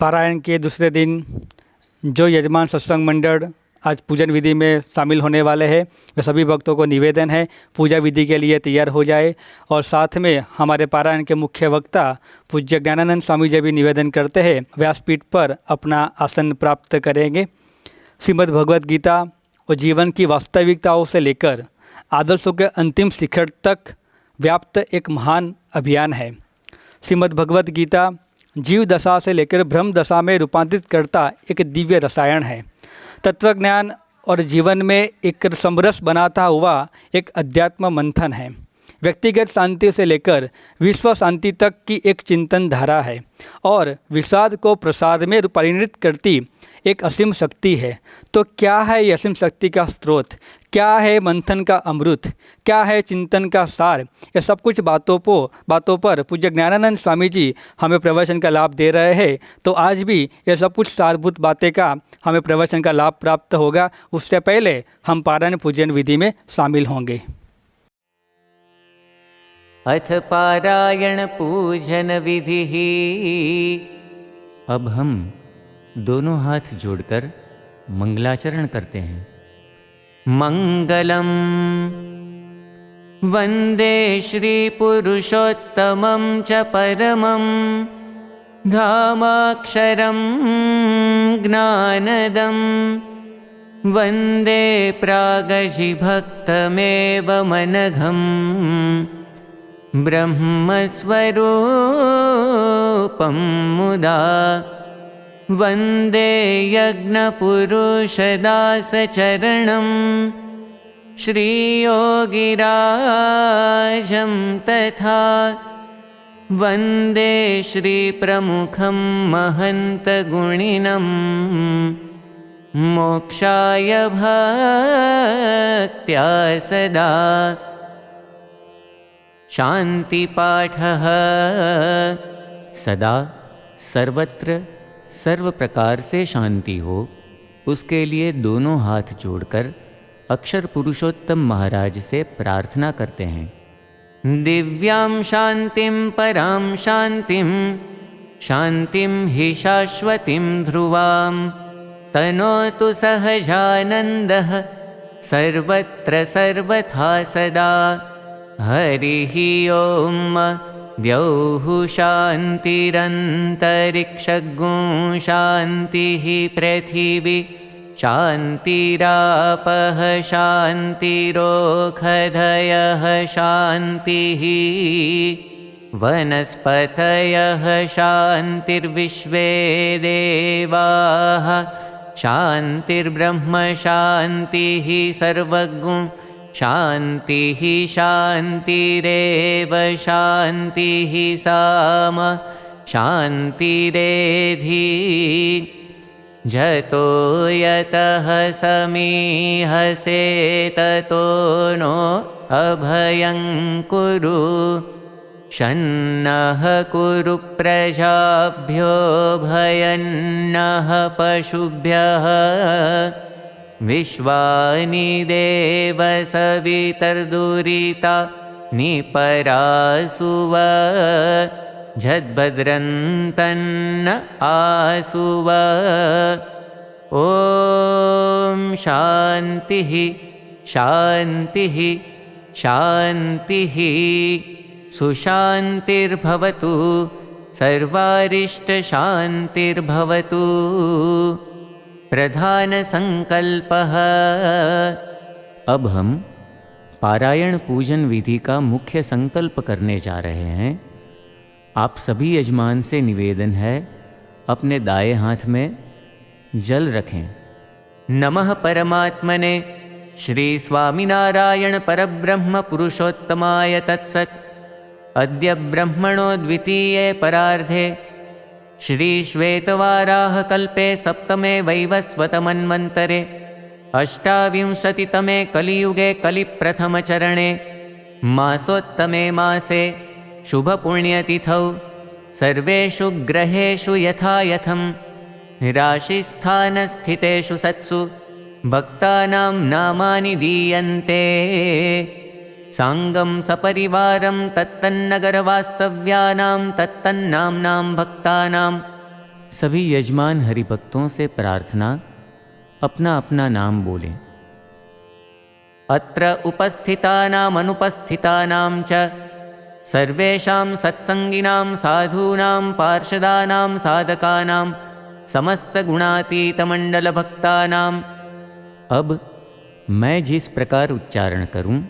पारायण के दूसरे दिन जो यजमान सत्संग मंडल आज पूजन विधि में शामिल होने वाले हैं, वे सभी भक्तों को निवेदन है पूजा विधि के लिए तैयार हो जाए। और साथ में हमारे पारायण के मुख्य वक्ता पूज्य ज्ञानानंद स्वामी जी भी निवेदन करते हैं, व्यासपीठ पर अपना आसन प्राप्त करेंगे। श्रीमद् भगवद गीता और जीवन की वास्तविकताओं से लेकर आदर्शों के अंतिम शिखर तक व्याप्त एक महान अभियान है। श्रीमद् भगवद गीता जीव दशा से लेकर ब्रह्म दशा में रूपांतरित करता एक दिव्य रसायन है। तत्वज्ञान और जीवन में एक समरस बनाता हुआ एक अध्यात्म मंथन है। व्यक्तिगत शांति से लेकर विश्व शांति तक की एक चिंतन धारा है और विषाद को प्रसाद में परिणत करती एक असीम शक्ति है। तो क्या है ये असीम शक्ति का स्रोत, क्या है मंथन का अमृत, क्या है चिंतन का सार, ये सब कुछ बातों पर पूज्य ज्ञानानंद स्वामी जी हमें प्रवचन का लाभ दे रहे हैं। तो आज भी ये सब कुछ सारभूत बातें का हमें प्रवचन का लाभ प्राप्त होगा। उससे पहले हम पारायण पूजन विधि में शामिल होंगे। अथ पारायण पूजन विधि। अब हम दोनों हाथ जोड़कर मंगलाचरण करते हैं। मंगलम वंदे श्री पुरुषोत्तमं च परमं धामाक्षरं ज्ञानदं वंदे प्रागजिभक्तमेव मनघं ब्रह्मस्वरूपं मुदा वंदे यज्ञपुरुषदासचरणं श्रीयोगिराजं तथा वंदे श्रीप्रमुखं महन्तगुणिनं मोक्षाय भक्त्या सदा। शांतिपाठः। सदा सर्वत्र सर्व प्रकार से शांति हो, उसके लिए दोनों हाथ जोड़कर अक्षर पुरुषोत्तम महाराज से प्रार्थना करते हैं। दिव्यां शांतिं परां शांतिं शांतिं हि शाश्वतीं ध्रुवां तनोतु सहजानन्दः सर्वत्र सर्वथा सदा। हरिः ओम। द्यौः शान्तिरन्तरिक्षगुं शान्तिः पृथिवी शान्तिरापः शान्तिरोषधयः शान्तिः वनस्पतयः शान्तिर्विश्वे देवाः शान्तिर्ब्रह्म शान्तिः सर्वगुं शान्तिः शान्तिरेव शान्तिः साम शान्तिरेधि। जतो यतः समीहसे ततो नो अभयं कुरु शन्नः कुरु प्रजाभ्यो भयन्नः पशुभ्यः विश्वानि देव सवितर्दुरिता निपरासुव झद्भद्रन्तन्न आसुव। ॐ शान्तिः शान्तिः शान्तिः। सुशान्तिर्भवतु सर्वारिष्टशान्तिर्भवतु। प्रधान संकल्पः। अब हम पारायण पूजन विधि का मुख्य संकल्प करने जा रहे हैं। आप सभी यजमान से निवेदन है, अपने दाएं हाथ में जल रखें। नमः परमात्मने श्री स्वामिनारायण परब्रह्म पुरुषोत्तमाय तत्सत्। अद्य ब्रह्मणो द्वितीये परार्धे श्री श्वेतवाराह कल्पे सप्तमे वैवस्वतमन्वन्तरे अष्टाविंशतितमे कलियुगे कलिप्रथमचरणे मासोत्तमे मासे शुभपुण्यतिथौ सर्वेषु ग्रहेषु यथायथं राशिस्थानस्थितेषु सत्सु भक्तानां नामानि दीयन्ते। सांगं सपरिवारं तत्तन्नगरवास्तव्यानां तत्तन्नाम्नां भक्तानां सभी यजमान हरिभक्तों से प्रार्थना अपना अपना नाम बोलें। अत्र उपस्थितानामनुपस्थितानां च सर्वेषां सत्संगिनां साधूनां पार्षदानां साधकानां समस्तगुणातीतमण्डलभक्तानां। अब मैं जिस प्रकार उच्चारण करूं,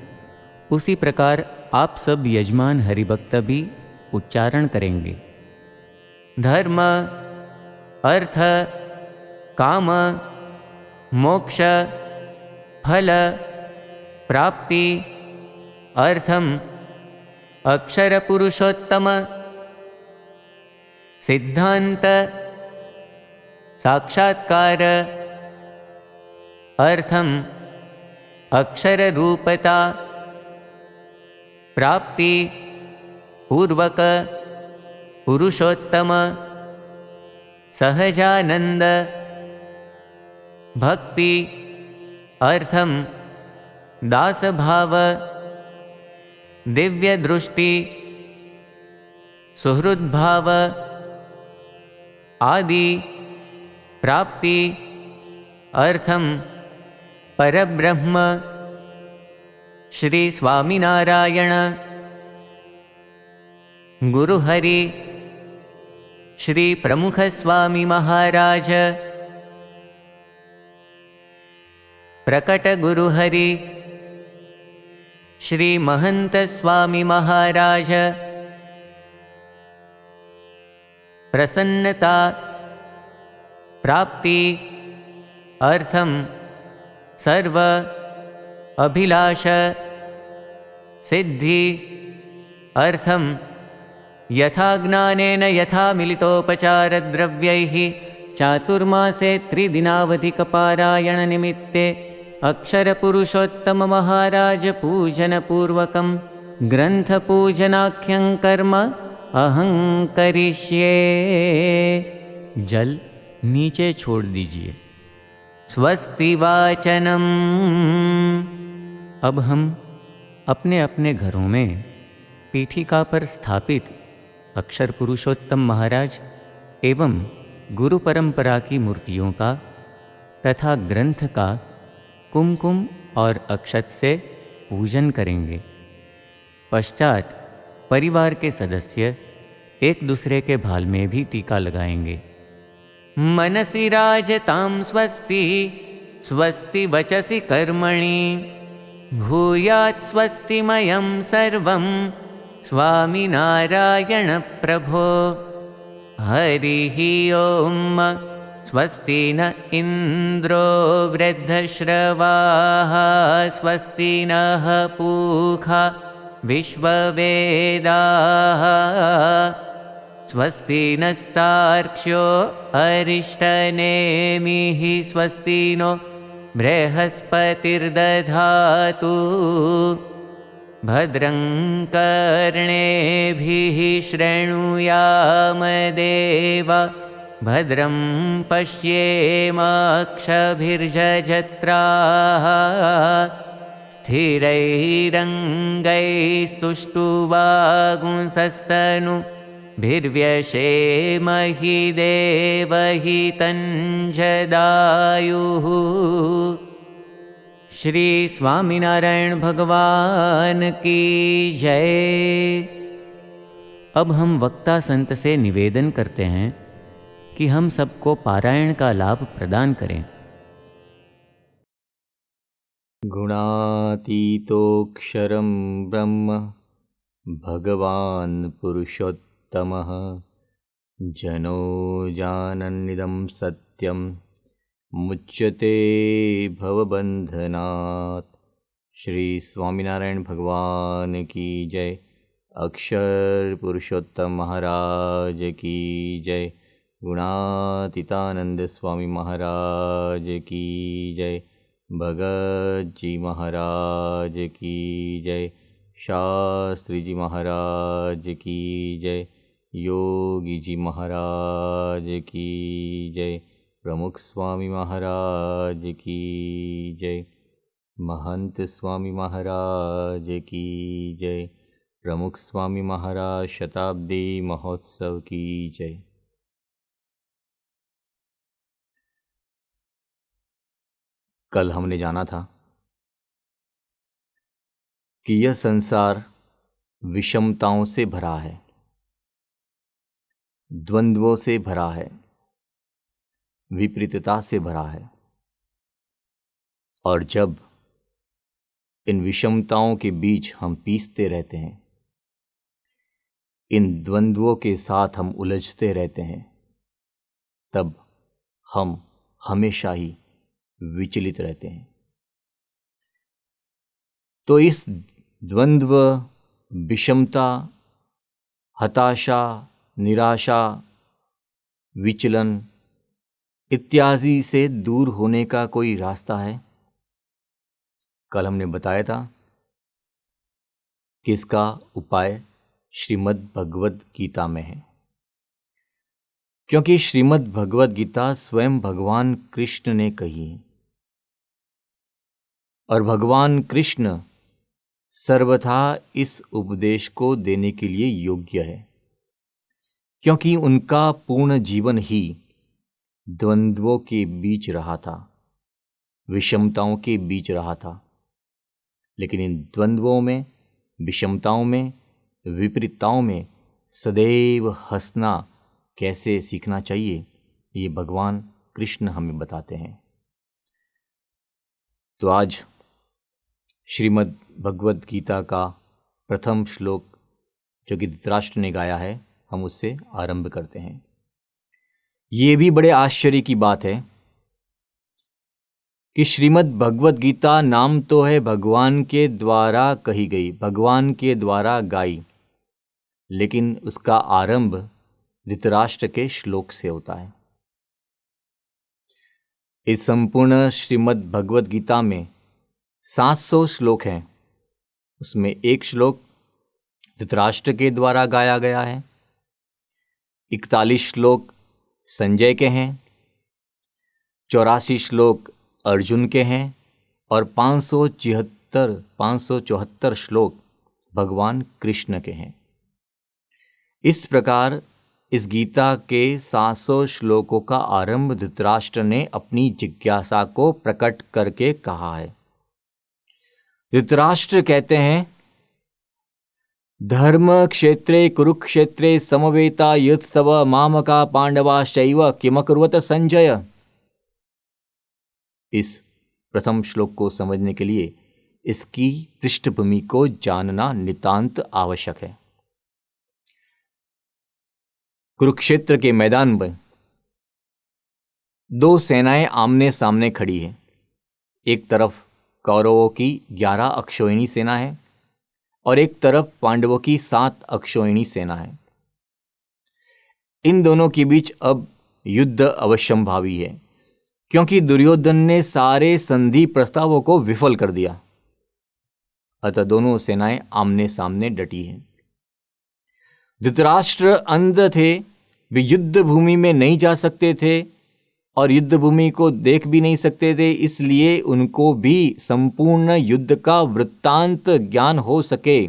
उसी प्रकार आप सब यजमान हरिभक्त भी उच्चारण करेंगे। धर्म, अर्थ, काम, मोक्ष, फल, प्राप्ति, अर्थम, अक्षर पुरुषोत्तम, सिद्धांत, साक्षात्कार, अर्थम, अक्षर रूपता, प्राप्ति, पूर्वक, पुरुषोत्तम, सहजानंद, भक्ति, अर्थम, दास भाव, दिव्य दृष्टि, सुहृद भाव, आदि, प्राप्ति, अर्थम, परब्रह्म, श्री स्वामीनारायण, गुरुहरि, श्री प्रमुख स्वामी महाराज, प्रकट गुरुहरि, श्री महंत स्वामी महाराज, प्रसन्नता, प्राप्ति, अर्थम, सर्व, अभिलाष, सिद्धि, अर्थम, यथा ज्ञानेन यथा मिलितोपचारद्रव्यैः चातुर्मासे त्रिदिनावधिकपारायण निमित्ते अक्षरपुरुषोत्तम महाराज पूजनपूर्वकं ग्रंथपूजनाख्यं कर्म अहं करिष्ये। जल नीचे छोड़ दीजिए। स्वस्ति वाचनम। अब हम अपने अपने घरों में पीठिका पर स्थापित अक्षर पुरुषोत्तम महाराज एवं गुरु परंपरा की मूर्तियों का तथा ग्रंथ का कुमकुम और अक्षत से पूजन करेंगे। पश्चात परिवार के सदस्य एक दूसरे के भाल में भी टीका लगाएंगे। मनसि राजतां स्वस्ति, स्वस्ति वचसि कर्मणि, भूयात् स्वस्तिमयं सर्वं स्वामिनारायण प्रभो। हरिः ओम। स्वस्ति न इंद्रो वृद्धश्रवाः, स्वस्ति नः पूषा विश्ववेदाः, स्वस्ति नस्तार्क्ष्यो अरिष्टनेमिः, स्वस्ति नो बृहस्पतिर्दधातु। भद्रं कर्णेभिः शृणुयाम देवा, भद्रं पश्येमाक्षभिर्यजत्राः, स्थिरैरङ्गैस्तुष्टुवागुंसस्तनुभिर्व्यशेमहि देवहितं जदायुः। श्री स्वामीनारायण भगवान की जय। अब हम वक्ता संत से निवेदन करते हैं कि हम सबको पारायण का लाभ प्रदान करें। गुणातीतोऽक्षरं ब्रह्म भगवान् पुरुषोत्तमः, जनो जानन्निदं सत्यं मुच्यते भवबन्धनात्। श्री स्वामीनारायण भगवान की जय। अक्षर पुरुषोत्तम महाराज की जय। गुणातीतानंद स्वामी महाराज की जय। भगत जी महाराज की जय। शास्त्री जी महाराज की जय। योगी जी महाराज की जय। प्रमुख स्वामी महाराज की जय। महंत स्वामी महाराज की जय। प्रमुख स्वामी महाराज शताब्दी महोत्सव की जय। कल हमने जाना था कि यह संसार विषमताओं से भरा है, द्वंद्वों से भरा है, विपरीतता से भरा है। और जब इन विषमताओं के बीच हम पीसते रहते हैं, इन द्वंद्वों के साथ हम उलझते रहते हैं, तब हम हमेशा ही विचलित रहते हैं। तो इस द्वंद्व, विषमता, हताशा, निराशा, विचलन इत्यादि से दूर होने का कोई रास्ता है? कल हमने बताया था कि इसका उपाय श्रीमद् भगवद गीता में है, क्योंकि श्रीमद् भगवद गीता स्वयं भगवान कृष्ण ने कही है और भगवान कृष्ण सर्वथा इस उपदेश को देने के लिए योग्य है, क्योंकि उनका पूर्ण जीवन ही द्वंद्वों के बीच रहा था, विषमताओं के बीच रहा था। लेकिन इन द्वंद्वों में, विषमताओं में, विपरीतताओं में सदैव हंसना कैसे सीखना चाहिए, ये भगवान कृष्ण हमें बताते हैं। तो आज श्रीमद् भगवद गीता का प्रथम श्लोक जो कि धृतराष्ट्र ने गाया है, हम उससे आरंभ करते हैं। ये भी बड़े आश्चर्य की बात है कि श्रीमद् भगवद गीता नाम तो है भगवान के द्वारा कही गई, भगवान के द्वारा गाई, लेकिन उसका आरंभ धृतराष्ट्र के श्लोक से होता है। इस संपूर्ण श्रीमद् भगवद गीता में 700 श्लोक हैं, उसमें एक श्लोक धृतराष्ट्र के द्वारा गाया गया है, 41 श्लोक संजय के हैं, 84 श्लोक अर्जुन के हैं और 574 श्लोक भगवान कृष्ण के हैं। इस प्रकार इस गीता के 700 श्लोकों का आरंभ धृतराष्ट्र ने अपनी जिज्ञासा को प्रकट करके कहा है। धृतराष्ट्र कहते हैं, धर्म क्षेत्रे कुरुक्षेत्रे समवेता युत्सव मामका पांडवाश्चैव किमकुर्वत संजय। इस प्रथम श्लोक को समझने के लिए इसकी पृष्ठभूमि को जानना नितांत आवश्यक है। कुरुक्षेत्र के मैदान में दो सेनाएं आमने सामने खड़ी हैं। एक तरफ कौरवों की 11 अक्षौहिणी सेना है और एक तरफ पांडवों की 7 अक्षौहिणी सेना है। इन दोनों के बीच अब युद्ध अवश्यंभावी है, क्योंकि दुर्योधन ने सारे संधि प्रस्तावों को विफल कर दिया। अतः दोनों सेनाएं आमने सामने डटी हैं। धृतराष्ट्र अंध थे, वे युद्ध भूमि में नहीं जा सकते थे और युद्ध भूमि को देख भी नहीं सकते थे, इसलिए उनको भी संपूर्ण युद्ध का वृत्तांत ज्ञान हो सके,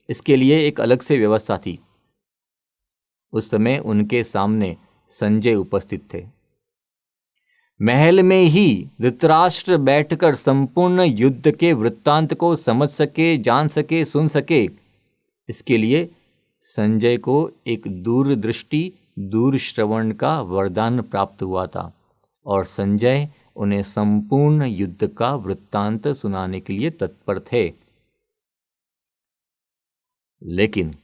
इसके लिए एक अलग से व्यवस्था थी। उस समय उनके सामने संजय उपस्थित थे। महल में ही धृतराष्ट्र बैठकर संपूर्ण युद्ध के वृत्तांत को समझ सके, जान सके, सुन सके, इसके लिए संजय को एक दूरदृष्टि, दूरश्रवण का वरदान प्राप्त हुआ था और संजय उन्हें संपूर्ण युद्ध का वृत्तांत सुनाने के लिए तत्पर थे। लेकिन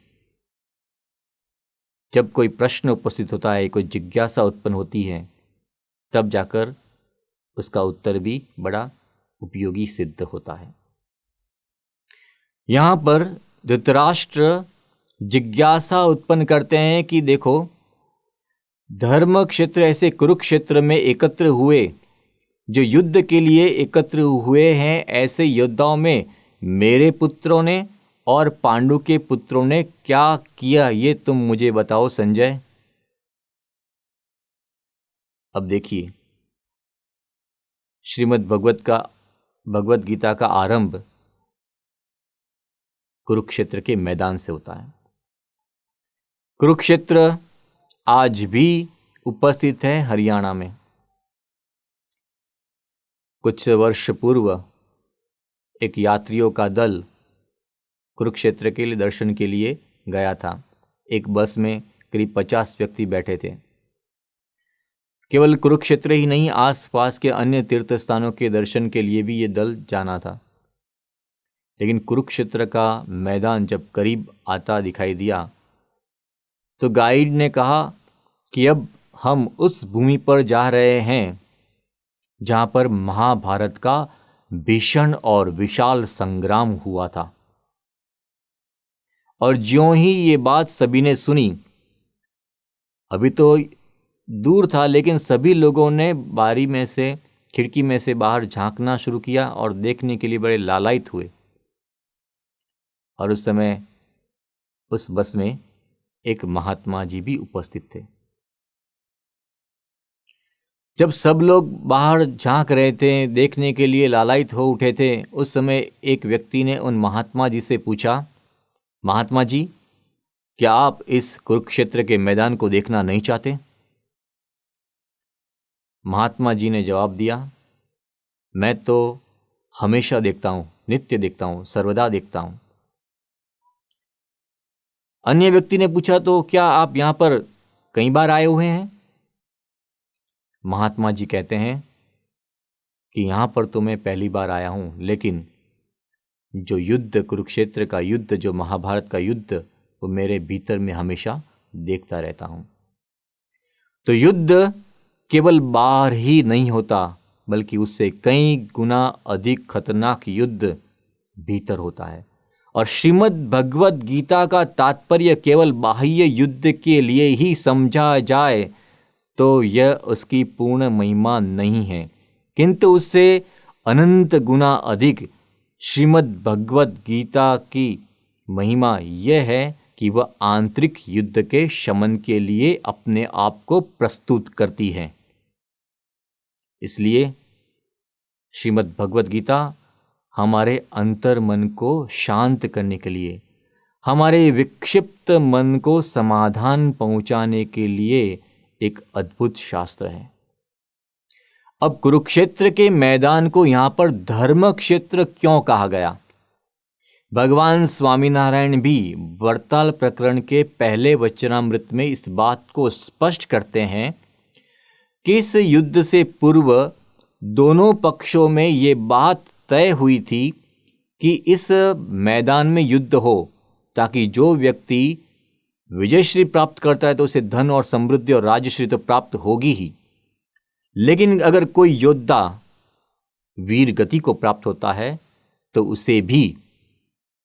जब कोई प्रश्न उपस्थित होता है, कोई जिज्ञासा उत्पन्न होती है, तब जाकर उसका उत्तर भी बड़ा उपयोगी सिद्ध होता है। यहां पर धृतराष्ट्र जिज्ञासा उत्पन्न करते हैं कि देखो, धर्म क्षेत्र ऐसे कुरुक्षेत्र में एकत्र हुए, जो युद्ध के लिए एकत्र हुए हैं, ऐसे योद्धाओं में मेरे पुत्रों ने और पांडु के पुत्रों ने क्या किया, ये तुम मुझे बताओ संजय। अब देखिए, श्रीमद् भगवद गीता का आरंभ कुरुक्षेत्र के मैदान से होता है। कुरुक्षेत्र आज भी उपस्थित है हरियाणा में। कुछ वर्ष पूर्व एक यात्रियों का दल कुरुक्षेत्र के लिए दर्शन के लिए गया था। एक बस में करीब 50 व्यक्ति बैठे थे। केवल कुरुक्षेत्र ही नहीं, आसपास के अन्य तीर्थ स्थानों के दर्शन के लिए भी ये दल जाना था। लेकिन कुरुक्षेत्र का मैदान जब करीब आता दिखाई दिया तो गाइड ने कहा कि अब हम उस भूमि पर जा रहे हैं जहां पर महाभारत का भीषण और विशाल संग्राम हुआ था। और ज्यों ही ये बात सभी ने सुनी, अभी तो दूर था लेकिन सभी लोगों ने बारी में से, खिड़की में से बाहर झांकना शुरू किया और देखने के लिए बड़े लालायित हुए। और उस समय उस बस में एक महात्मा जी भी उपस्थित थे। जब सब लोग बाहर झांक रहे थे, देखने के लिए लालायित हो उठे थे, उस समय एक व्यक्ति ने उन महात्मा जी से पूछा, महात्मा जी, क्या आप इस कुरुक्षेत्र के मैदान को देखना नहीं चाहते? महात्मा जी ने जवाब दिया, मैं तो हमेशा देखता हूं, नित्य देखता हूं, सर्वदा देखता हूं। अन्य व्यक्ति ने पूछा, तो क्या आप यहां पर कई बार आए हुए हैं? महात्मा जी कहते हैं कि यहां पर तो मैं पहली बार आया हूं, लेकिन जो युद्ध, कुरुक्षेत्र का युद्ध, जो महाभारत का युद्ध, वो मेरे भीतर में हमेशा देखता रहता हूं। तो युद्ध केवल बाहर ही नहीं होता, बल्कि उससे कई गुना अधिक खतरनाक युद्ध भीतर होता है। और श्रीमद् भगवत गीता का तात्पर्य केवल बाह्य युद्ध के लिए ही समझा जाए तो यह उसकी पूर्ण महिमा नहीं है, किंतु उससे अनंत गुना अधिक श्रीमद् भगवत गीता की महिमा यह है कि वह आंतरिक युद्ध के शमन के लिए अपने आप को प्रस्तुत करती है। इसलिए श्रीमद् भगवत गीता हमारे अंतर मन को शांत करने के लिए, हमारे विक्षिप्त मन को समाधान पहुंचाने के लिए एक अद्भुत शास्त्र है। अब कुरुक्षेत्र के मैदान को यहां पर धर्म क्षेत्र क्यों कहा गया? भगवान स्वामीनारायण भी वरताल प्रकरण के पहले वचनामृत में इस बात को स्पष्ट करते हैं कि इस युद्ध से पूर्व दोनों पक्षों में ये बात तय हुई थी कि इस मैदान में युद्ध हो, ताकि जो व्यक्ति विजयश्री प्राप्त करता है तो उसे धन और समृद्धि और राजश्री तो प्राप्त होगी ही, लेकिन अगर कोई योद्धा वीर गति को प्राप्त होता है तो उसे भी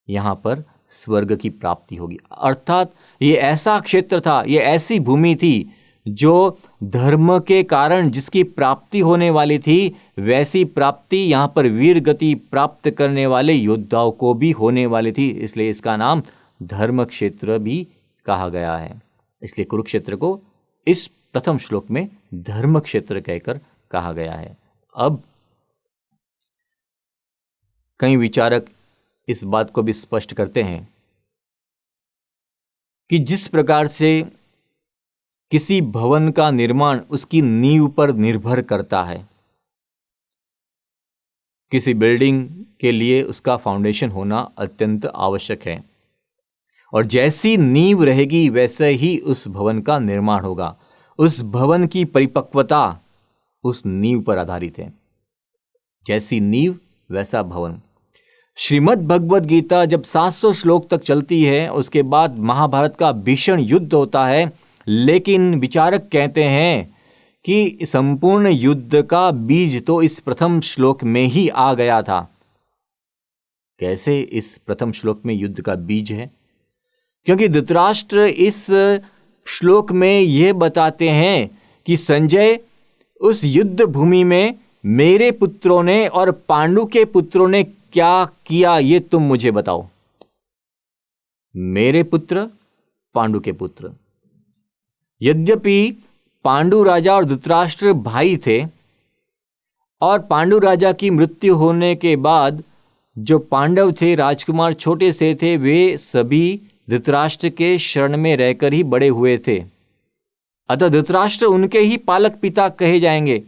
यहां पर स्वर्ग की प्राप्ति होगी। अर्थात ये ऐसा क्षेत्र था, ये ऐसी भूमि थी जो धर्म के कारण जिसकी प्राप्ति होने वाली थी, वैसी प्राप्ति यहां पर वीर गति प्राप्त करने वाले योद्धाओं को भी होने वाली थी। इसलिए इसका नाम धर्म क्षेत्र भी कहा गया है। इसलिए कुरुक्षेत्र को इस प्रथम श्लोक में धर्म क्षेत्र कहकर कहा गया है। अब कई विचारक इस बात को भी स्पष्ट करते हैं कि जिस प्रकार से किसी भवन का निर्माण उसकी नींव पर निर्भर करता है, किसी बिल्डिंग के लिए उसका फाउंडेशन होना अत्यंत आवश्यक है, और जैसी नींव रहेगी वैसे ही उस भवन का निर्माण होगा। उस भवन की परिपक्वता उस नींव पर आधारित है। जैसी नींव वैसा भवन। श्रीमद् भगवत गीता जब 700 श्लोक तक चलती है, उसके बाद महाभारत का भीषण युद्ध होता है, लेकिन विचारक कहते हैं कि संपूर्ण युद्ध का बीज तो इस प्रथम श्लोक में ही आ गया था। कैसे इस प्रथम श्लोक में युद्ध का बीज है? क्योंकि धृतराष्ट्र इस श्लोक में यह बताते हैं कि संजय, उस युद्ध भूमि में मेरे पुत्रों ने और पांडु के पुत्रों ने क्या किया, ये तुम मुझे बताओ। मेरे पुत्र, पांडु के पुत्र। यद्यपि पांडु राजा और धृतराष्ट्र भाई थे, और पांडु राजा की मृत्यु होने के बाद जो पांडव थे, राजकुमार छोटे से थे, वे सभी धृतराष्ट्र के शरण में रहकर ही बड़े हुए थे। अतः धृतराष्ट्र उनके ही पालक पिता कहे जाएंगे।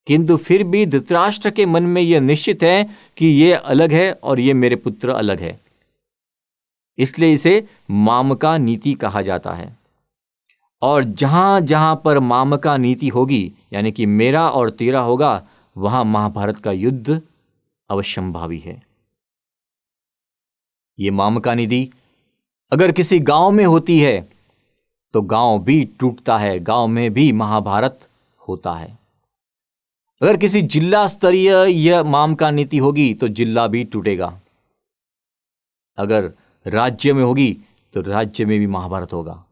किंतु फिर भी धृतराष्ट्र के मन में यह निश्चित है कि ये अलग है और ये मेरे पुत्र अलग है, इसलिए इसे मामका नीति कहा जाता है। और जहां जहां पर मामका नीति होगी, यानी कि मेरा और तेरा होगा, वहां महाभारत का युद्ध अवश्यंभावी है। ये मामका नीति अगर किसी गांव में होती है तो गांव भी टूटता है, गांव में भी महाभारत होता है। अगर किसी जिला स्तरीय यह मामका नीति होगी तो जिला भी टूटेगा। अगर राज्य में होगी तो राज्य में भी महाभारत होगा।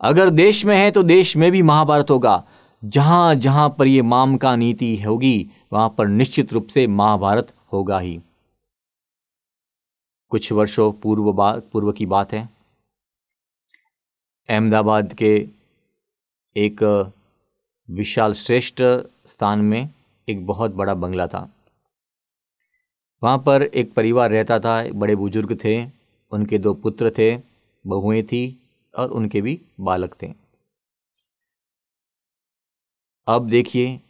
अगर देश में है तो देश में भी महाभारत होगा। जहां जहां पर यह मामका नीति होगी वहां पर निश्चित रूप से महाभारत होगा ही। कुछ वर्षों पूर्व की बात है, अहमदाबाद के एक विशाल श्रेष्ठ स्थान में एक बहुत बड़ा बंगला था। वहाँ पर एक परिवार रहता था, बड़े बुजुर्ग थे, उनके 2 पुत्र थे, बहुएं थी और उनके भी बालक थे। अब देखिए,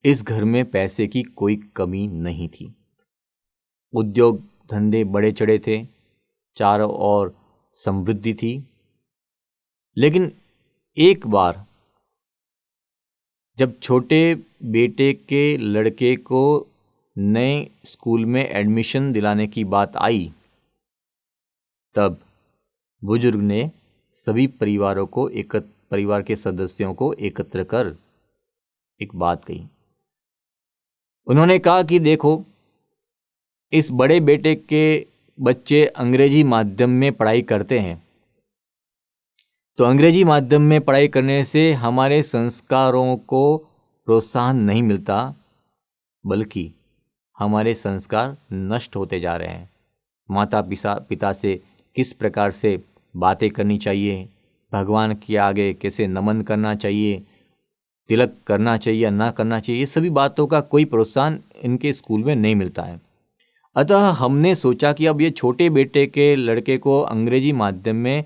इस घर में पैसे की कोई कमी नहीं थी। उद्योग धंधे बड़े चढ़े थे, चारों ओर समृद्धि थी। लेकिन एक बार जब छोटे बेटे के लड़के को नए स्कूल में एडमिशन दिलाने की बात आई, तब बुजुर्ग ने सभी परिवार के सदस्यों को एकत्र कर एक बात कही। उन्होंने कहा कि देखो, इस बड़े बेटे के बच्चे अंग्रेजी माध्यम में पढ़ाई करते हैं, तो अंग्रेजी माध्यम में पढ़ाई करने से हमारे संस्कारों को प्रोत्साहन नहीं मिलता, बल्कि हमारे संस्कार नष्ट होते जा रहे हैं। माता पिता से किस प्रकार से बातें करनी चाहिए, भगवान के आगे कैसे नमन करना चाहिए, तिलक करना चाहिए या ना करना चाहिए, ये सभी बातों का कोई प्रोत्साहन इनके स्कूल में नहीं मिलता है। अतः हमने सोचा कि अब ये छोटे बेटे के लड़के को अंग्रेजी माध्यम में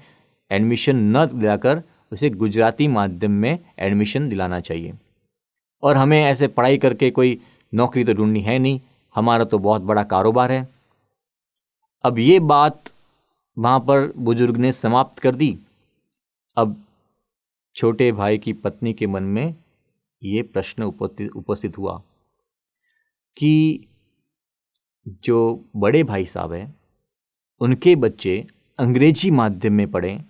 एडमिशन न दिलाकर उसे गुजराती माध्यम में एडमिशन दिलाना चाहिए। और हमें ऐसे पढ़ाई करके कोई नौकरी तो ढूंढनी है नहीं, हमारा तो बहुत बड़ा कारोबार है। अब ये बात वहाँ पर बुजुर्ग ने समाप्त कर दी। अब छोटे भाई की पत्नी के मन में ये प्रश्न उपस्थित हुआ कि जो बड़े भाई साहब हैं, उनके बच्चे अंग्रेजी माध्यम में पढ़ें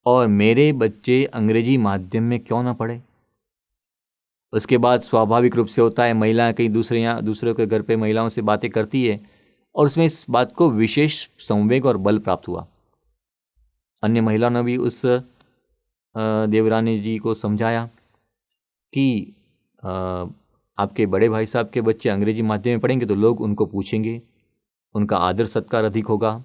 और मेरे बच्चे अंग्रेजी माध्यम में क्यों ना पढ़े। उसके बाद स्वाभाविक रूप से होता है, महिलाएं कहीं दूसरे के घर पे महिलाओं से बातें करती है और उसमें इस बात को विशेष संवेग और बल प्राप्त हुआ। अन्य महिलाओं ने भी उस देवरानी जी को समझाया कि आपके बड़े भाई साहब के बच्चे अंग्रेजी माध्यम में पढ़ेंगे तो लोग उनको पूछेंगे, उनका आदर सत्कार अधिक होगा,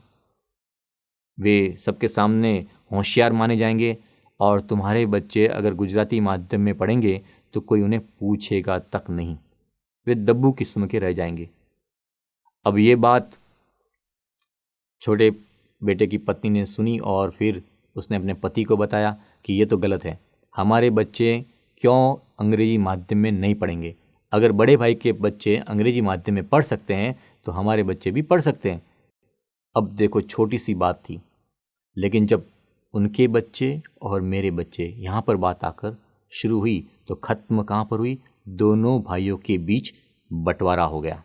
वे सबके सामने होशियार माने जाएंगे, और तुम्हारे बच्चे अगर गुजराती माध्यम में पढ़ेंगे तो कोई उन्हें पूछेगा तक नहीं, वे दब्बू किस्म के रह जाएंगे। अब ये बात छोटे बेटे की पत्नी ने सुनी और फिर उसने अपने पति को बताया कि ये तो गलत है, हमारे बच्चे क्यों अंग्रेजी माध्यम में नहीं पढ़ेंगे। अगर बड़े भाई के बच्चे अंग्रेजी माध्यम में पढ़ सकते हैं तो हमारे बच्चे भी पढ़ सकते हैं। अब देखो, छोटी सी बात थी, लेकिन जब उनके बच्चे और मेरे बच्चे यहाँ पर बात आकर शुरू हुई तो खत्म कहाँ पर हुई, दोनों भाइयों के बीच बंटवारा हो गया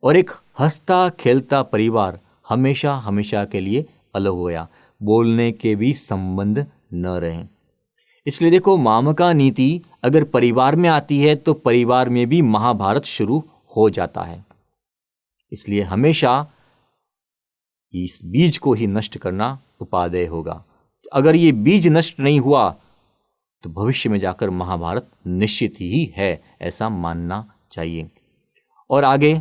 और एक हंसता खेलता परिवार हमेशा हमेशा के लिए अलग हो गया, बोलने के भी संबंध न रहे। इसलिए देखो, मामका नीति अगर परिवार में आती है तो परिवार में भी महाभारत शुरू हो जाता है। इसलिए हमेशा इस बीज को ही नष्ट करना उपादेय होगा। अगर ये बीज नष्ट नहीं हुआ तो भविष्य में जाकर महाभारत निश्चित ही है, ऐसा मानना चाहिए। और आगे,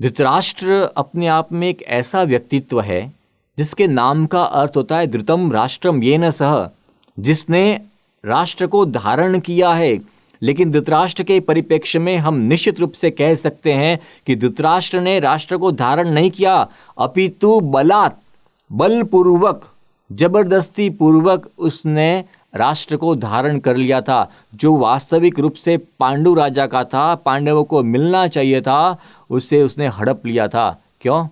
धृतराष्ट्र अपने आप में एक ऐसा व्यक्तित्व है जिसके नाम का अर्थ होता है धृतम राष्ट्रम येन सह, जिसने राष्ट्र को धारण किया है। लेकिन धृतराष्ट्र के परिप्रेक्ष्य में हम निश्चित रूप से कह सकते हैं कि धृतराष्ट्र ने राष्ट्र को धारण नहीं किया, अपितु बलपूर्वक, जबरदस्ती पूर्वक उसने राष्ट्र को धारण कर लिया था, जो वास्तविक रूप से पांडु राजा का था, पांडवों को मिलना चाहिए था, उसे उसने हड़प लिया था। क्यों?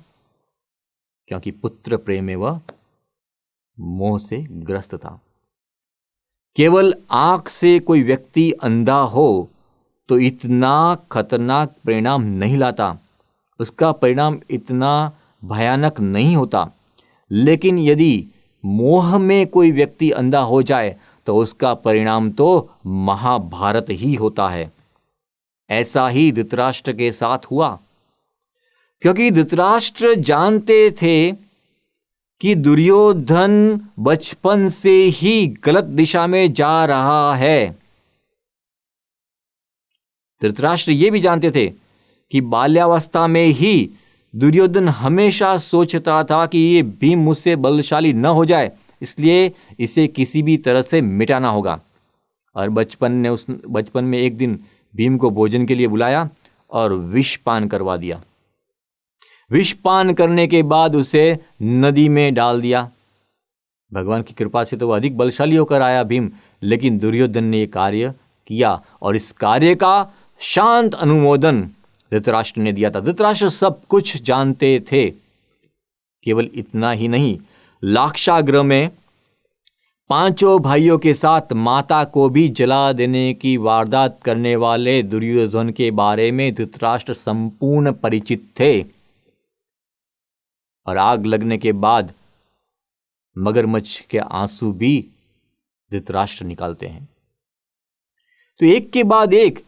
क्योंकि पुत्र प्रेम में वह मोह से ग्रस्त था। केवल आंख से कोई व्यक्ति अंधा हो तो इतना खतरनाक परिणाम नहीं लाता, उसका परिणाम इतना भयानक नहीं होता। लेकिन यदि मोह में कोई व्यक्ति अंधा हो जाए तो उसका परिणाम तो महाभारत ही होता है। ऐसा ही धृतराष्ट्र के साथ हुआ, क्योंकि धृतराष्ट्र जानते थे कि दुर्योधन बचपन से ही गलत दिशा में जा रहा है। धृतराष्ट्र ये भी जानते थे कि बाल्यावस्था में ही दुर्योधन हमेशा सोचता था कि ये भीम मुझसे बलशाली न हो जाए, इसलिए इसे किसी भी तरह से मिटाना होगा। और बचपन में एक दिन भीम को भोजन के लिए बुलाया और विष पान करवा दिया। विष पान करने के बाद उसे नदी में डाल दिया। भगवान की कृपा से तो वह अधिक बलशाली होकर आया भीम, लेकिन दुर्योधन ने यह कार्य किया और इस कार्य का शांत अनुमोदन धृतराष्ट्र ने दिया था। धृतराष्ट्र सब कुछ जानते थे। केवल इतना ही नहीं, लाक्षागृह में पांचों भाइयों के साथ माता को भी जला देने की वारदात करने वाले दुर्योधन के बारे में धृतराष्ट्र संपूर्ण परिचित थे। और आग लगने के बाद मगरमच्छ के आंसू भी धृतराष्ट्र निकालते हैं। तो एक के बाद एक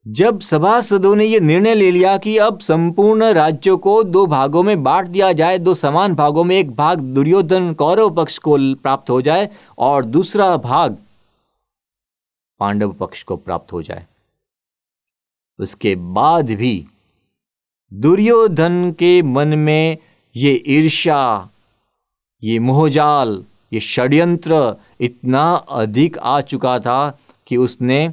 जब सभासदों ने यह निर्णय ले लिया कि अब संपूर्ण राज्यों को दो भागों में बांट दिया जाए, दो समान भागों में, एक भाग दुर्योधन कौरव पक्ष को प्राप्त हो जाए और दूसरा भाग पांडव पक्ष को प्राप्त हो जाए, उसके बाद भी दुर्योधन के मन में ये ईर्ष्या, ये मोहजाल, ये षड्यंत्र इतना अधिक आ चुका था कि उसने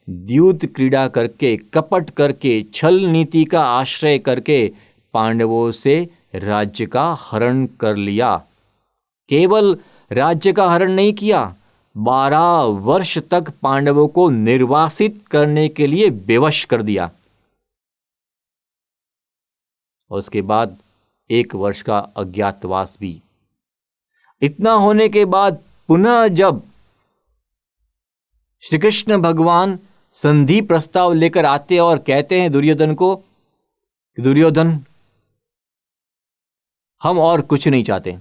द्यूत क्रीड़ा करके, कपट करके, छल नीति का आश्रय करके पांडवों से राज्य का हरण कर लिया। केवल राज्य का हरण नहीं किया, 12 वर्ष तक पांडवों को निर्वासित करने के लिए बेवश कर दिया। और उसके बाद 1 वर्ष का अज्ञातवास भी। इतना होने के बाद पुनः जब श्री कृष्ण भगवान संधि प्रस्ताव लेकर आते और कहते हैं दुर्योधन को, दुर्योधन हम और कुछ नहीं चाहते,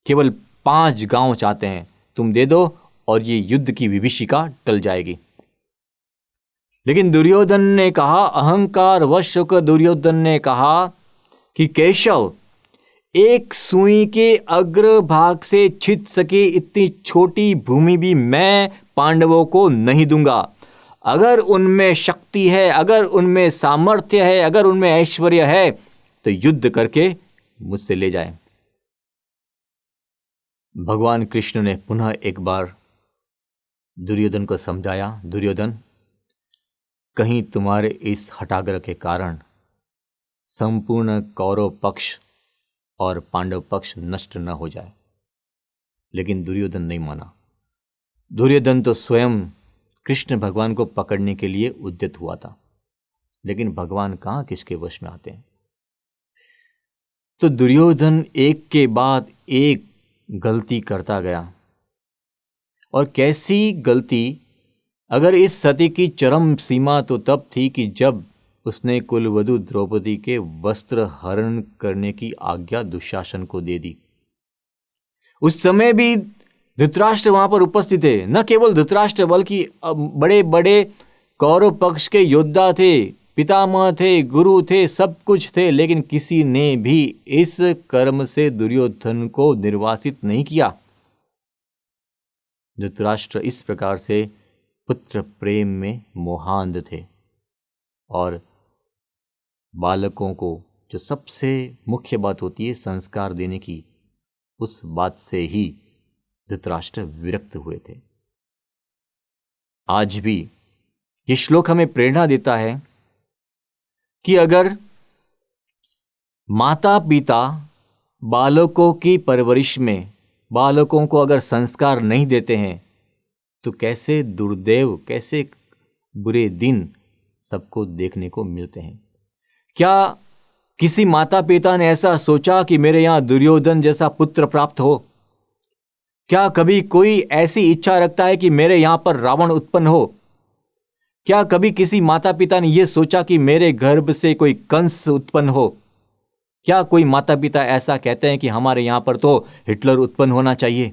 केवल 5 गांव चाहते हैं, तुम दे दो और ये युद्ध की विभीषिका टल जाएगी। लेकिन दुर्योधन ने कहा, अहंकार वश होकर दुर्योधन ने कहा कि केशव, एक सुई के अग्रभाग से छिद सके इतनी छोटी भूमि भी मैं पांडवों को नहीं दूंगा। अगर उनमें शक्ति है, अगर उनमें सामर्थ्य है, अगर उनमें ऐश्वर्य है तो युद्ध करके मुझसे ले जाए। भगवान कृष्ण ने पुनः एक बार दुर्योधन को समझाया, दुर्योधन कहीं तुम्हारे इस हठाग्रह के कारण संपूर्ण कौरव पक्ष और पांडव पक्ष नष्ट न हो जाए। लेकिन दुर्योधन नहीं माना। दुर्योधन तो स्वयं कृष्ण भगवान को पकड़ने के लिए उद्यत हुआ था, लेकिन भगवान कहाँ किसके वश में आते हैं। तो दुर्योधन एक के बाद एक गलती करता गया। और कैसी गलती, अगर इस सती की चरम सीमा तो तब थी कि जब उसने कुलवधु द्रौपदी के वस्त्र हरण करने की आज्ञा दुशासन को दे दी। उस समय भी धृतराष्ट्र वहां पर उपस्थित थे। न केवल धृतराष्ट्र बल्कि बड़े बड़े कौरव पक्ष के योद्धा थे, पितामह थे, गुरु थे, सब कुछ थे, लेकिन किसी ने भी इस कर्म से दुर्योधन को निर्वासित नहीं किया। धृतराष्ट्र इस प्रकार से पुत्र प्रेम में मोहांध थे। और बालकों को जो सबसे मुख्य बात होती है संस्कार देने की, उस बात से ही धृतराष्ट्र विरक्त हुए थे। आज भी ये श्लोक हमें प्रेरणा देता है कि अगर माता पिता बालकों की परवरिश में, बालकों को अगर संस्कार नहीं देते हैं तो कैसे दुर्दैव, कैसे बुरे दिन सबको देखने को मिलते हैं। क्या किसी माता पिता ने ऐसा सोचा कि मेरे यहाँ दुर्योधन जैसा पुत्र प्राप्त हो? क्या कभी कोई ऐसी इच्छा रखता है कि मेरे यहाँ पर रावण उत्पन्न हो? क्या कभी किसी माता पिता ने यह सोचा कि मेरे गर्भ से कोई कंस उत्पन्न हो? क्या कोई माता पिता ऐसा कहते हैं कि हमारे यहां पर तो हिटलर उत्पन्न होना चाहिए?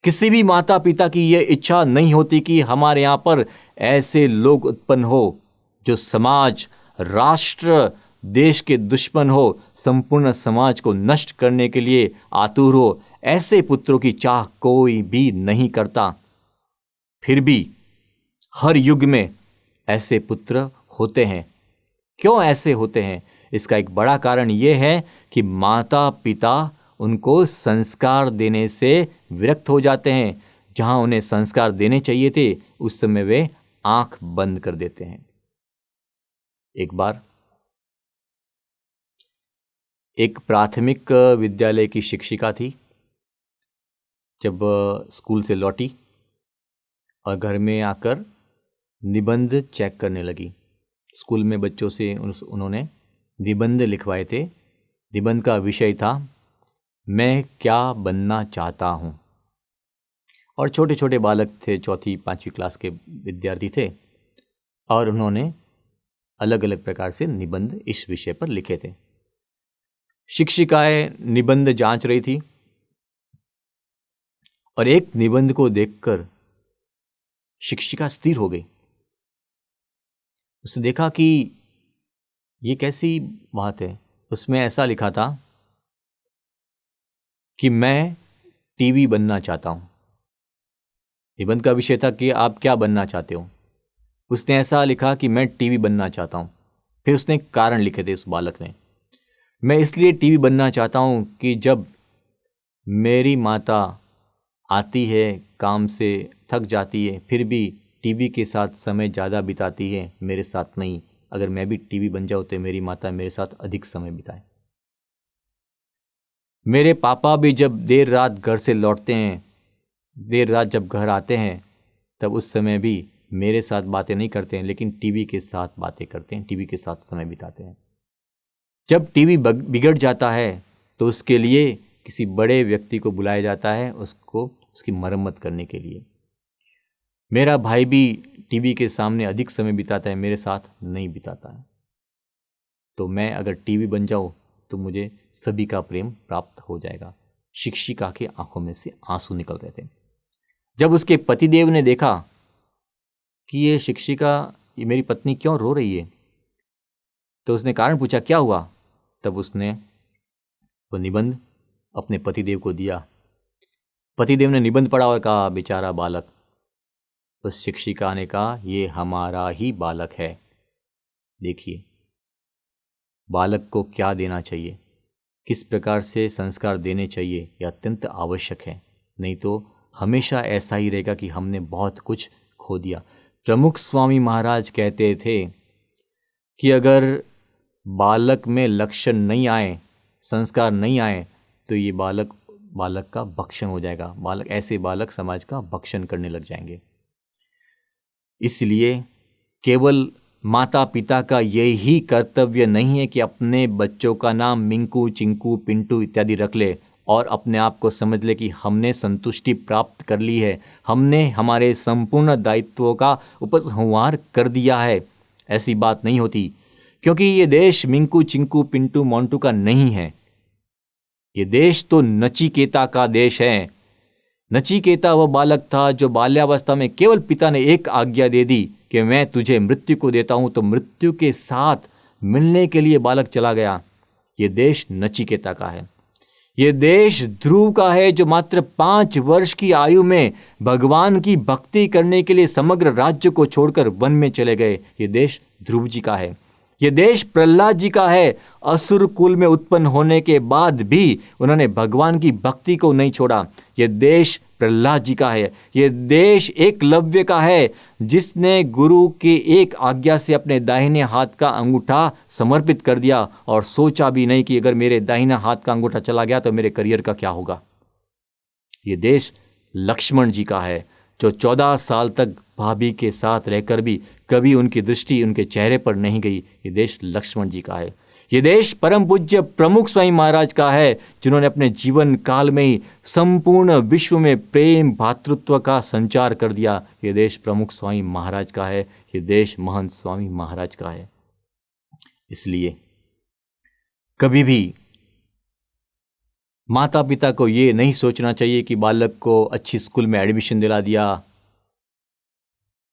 किसी भी माता पिता की यह इच्छा नहीं होती कि हमारे यहां पर ऐसे लोग उत्पन्न हो जो समाज, राष्ट्र, देश के दुश्मन हो, संपूर्ण समाज को नष्ट करने के लिए आतुर हो। ऐसे पुत्रों की चाह कोई भी नहीं करता। फिर भी हर युग में ऐसे पुत्र होते हैं। क्यों ऐसे होते हैं? इसका एक बड़ा कारण यह है कि माता पिता उनको संस्कार देने से विरक्त हो जाते हैं। जहां उन्हें संस्कार देने चाहिए थे उस समय वे आंख बंद कर देते हैं। एक बार एक प्राथमिक विद्यालय की शिक्षिका थी। जब स्कूल से लौटी और घर में आकर निबंध चेक करने लगी। स्कूल में बच्चों से उन्होंने निबंध लिखवाए थे। निबंध का विषय था मैं क्या बनना चाहता हूँ। और छोटे छोटे बालक थे, 4वीं 5वीं क्लास के विद्यार्थी थे, और उन्होंने अलग अलग प्रकार से निबंध इस विषय पर लिखे थे। शिक्षिकाएं निबंध जांच रही थी और एक निबंध को देखकर शिक्षिका स्थिर हो गई। उसने देखा कि ये कैसी बात है। उसमें ऐसा लिखा था कि मैं टीवी बनना चाहता हूं। निबंध का विषय था कि आप क्या बनना चाहते हो। उसने ऐसा लिखा कि मैं टीवी बनना चाहता हूं। फिर उसने कारण लिखे थे उस बालक ने, मैं इसलिए टीवी बनना चाहता हूं कि जब मेरी माता आती है काम से, थक जाती है, फिर भी टीवी के साथ समय ज़्यादा बिताती है, मेरे साथ नहीं। अगर मैं भी टीवी बन जाऊं तो मेरी माता मेरे साथ अधिक समय बिताए। मेरे पापा भी जब देर रात घर से लौटते हैं, देर रात जब घर आते हैं, तब उस समय भी मेरे साथ बातें नहीं करते हैं, लेकिन टीवी के साथ बातें करते हैं, टीवी के साथ समय बिताते हैं। जब टीवी बिगड़ जाता है तो उसके लिए किसी बड़े व्यक्ति को बुलाया जाता है, उसकी मरम्मत करने के लिए। मेरा भाई भी टीवी के सामने अधिक समय बिताता है, मेरे साथ नहीं बिताता है। तो मैं अगर टीवी बन जाऊं तो मुझे सभी का प्रेम प्राप्त हो जाएगा। शिक्षिका के आंखों में से आंसू निकल रहे थे। जब उसके पतिदेव ने देखा कि ये शिक्षिका, ये मेरी पत्नी क्यों रो रही है, तो उसने कारण पूछा क्या हुआ। तब उसने वो निबंध अपने पतिदेव को दिया। पतिदेव ने निबंध पढ़ा और कहा बेचारा बालक। उस शिक्षिका ने कहा ये हमारा ही बालक है। देखिए बालक को क्या देना चाहिए, किस प्रकार से संस्कार देने चाहिए, यह अत्यंत आवश्यक है। नहीं तो हमेशा ऐसा ही रहेगा कि हमने बहुत कुछ खो दिया। प्रमुख स्वामी महाराज कहते थे कि अगर बालक में लक्षण नहीं आए, संस्कार नहीं आए, तो ये बालक का भक्षण हो जाएगा। ऐसे बालक समाज का भक्षण करने लग जाएंगे। इसलिए केवल माता पिता का यही कर्तव्य नहीं है कि अपने बच्चों का नाम मिंकू, चिंकू, पिंटू इत्यादि रख ले और अपने आप को समझ ले कि हमने संतुष्टि प्राप्त कर ली है, हमने हमारे संपूर्ण दायित्वों का उपसंहार कर दिया है। ऐसी बात नहीं होती, क्योंकि ये देश मिंकू, चिंकू, पिंटू, मोंटू का नहीं है। ये देश तो नचिकेता का देश है। नचिकेता वह बालक था जो बाल्यावस्था में केवल पिता ने एक आज्ञा दे दी कि मैं तुझे मृत्यु को देता हूं, तो मृत्यु के साथ मिलने के लिए बालक चला गया। ये देश नचिकेता का है। ये देश ध्रुव का है जो मात्र 5 वर्ष की आयु में भगवान की भक्ति करने के लिए समग्र राज्य को छोड़कर वन में चले गए। ये देश ध्रुव जी का है। ये देश प्रहलाद जी का है। असुर कुल में उत्पन्न होने के बाद भी उन्होंने भगवान की भक्ति को नहीं छोड़ा। ये देश प्रहलाद जी का है। ये देश एकलव्य का है जिसने गुरु के एक आज्ञा से अपने दाहिने हाथ का अंगूठा समर्पित कर दिया और सोचा भी नहीं कि अगर मेरे दाहिने हाथ का अंगूठा चला गया तो मेरे करियर का क्या होगा। ये देश लक्ष्मण जी का है जो 14 साल तक भाभी के साथ रहकर भी कभी उनकी दृष्टि उनके चेहरे पर नहीं गई, ये देश लक्ष्मण जी का है। ये देश परम पूज्य प्रमुख स्वामी महाराज का है, जिन्होंने अपने जीवन काल में ही संपूर्ण विश्व में प्रेम भातृत्व का संचार कर दिया। ये देश प्रमुख स्वामी महाराज का है, ये देश महंत स्वामी महाराज का है। इसलिए कभी भी माता पिता को ये नहीं सोचना चाहिए कि बालक को अच्छी स्कूल में एडमिशन दिला दिया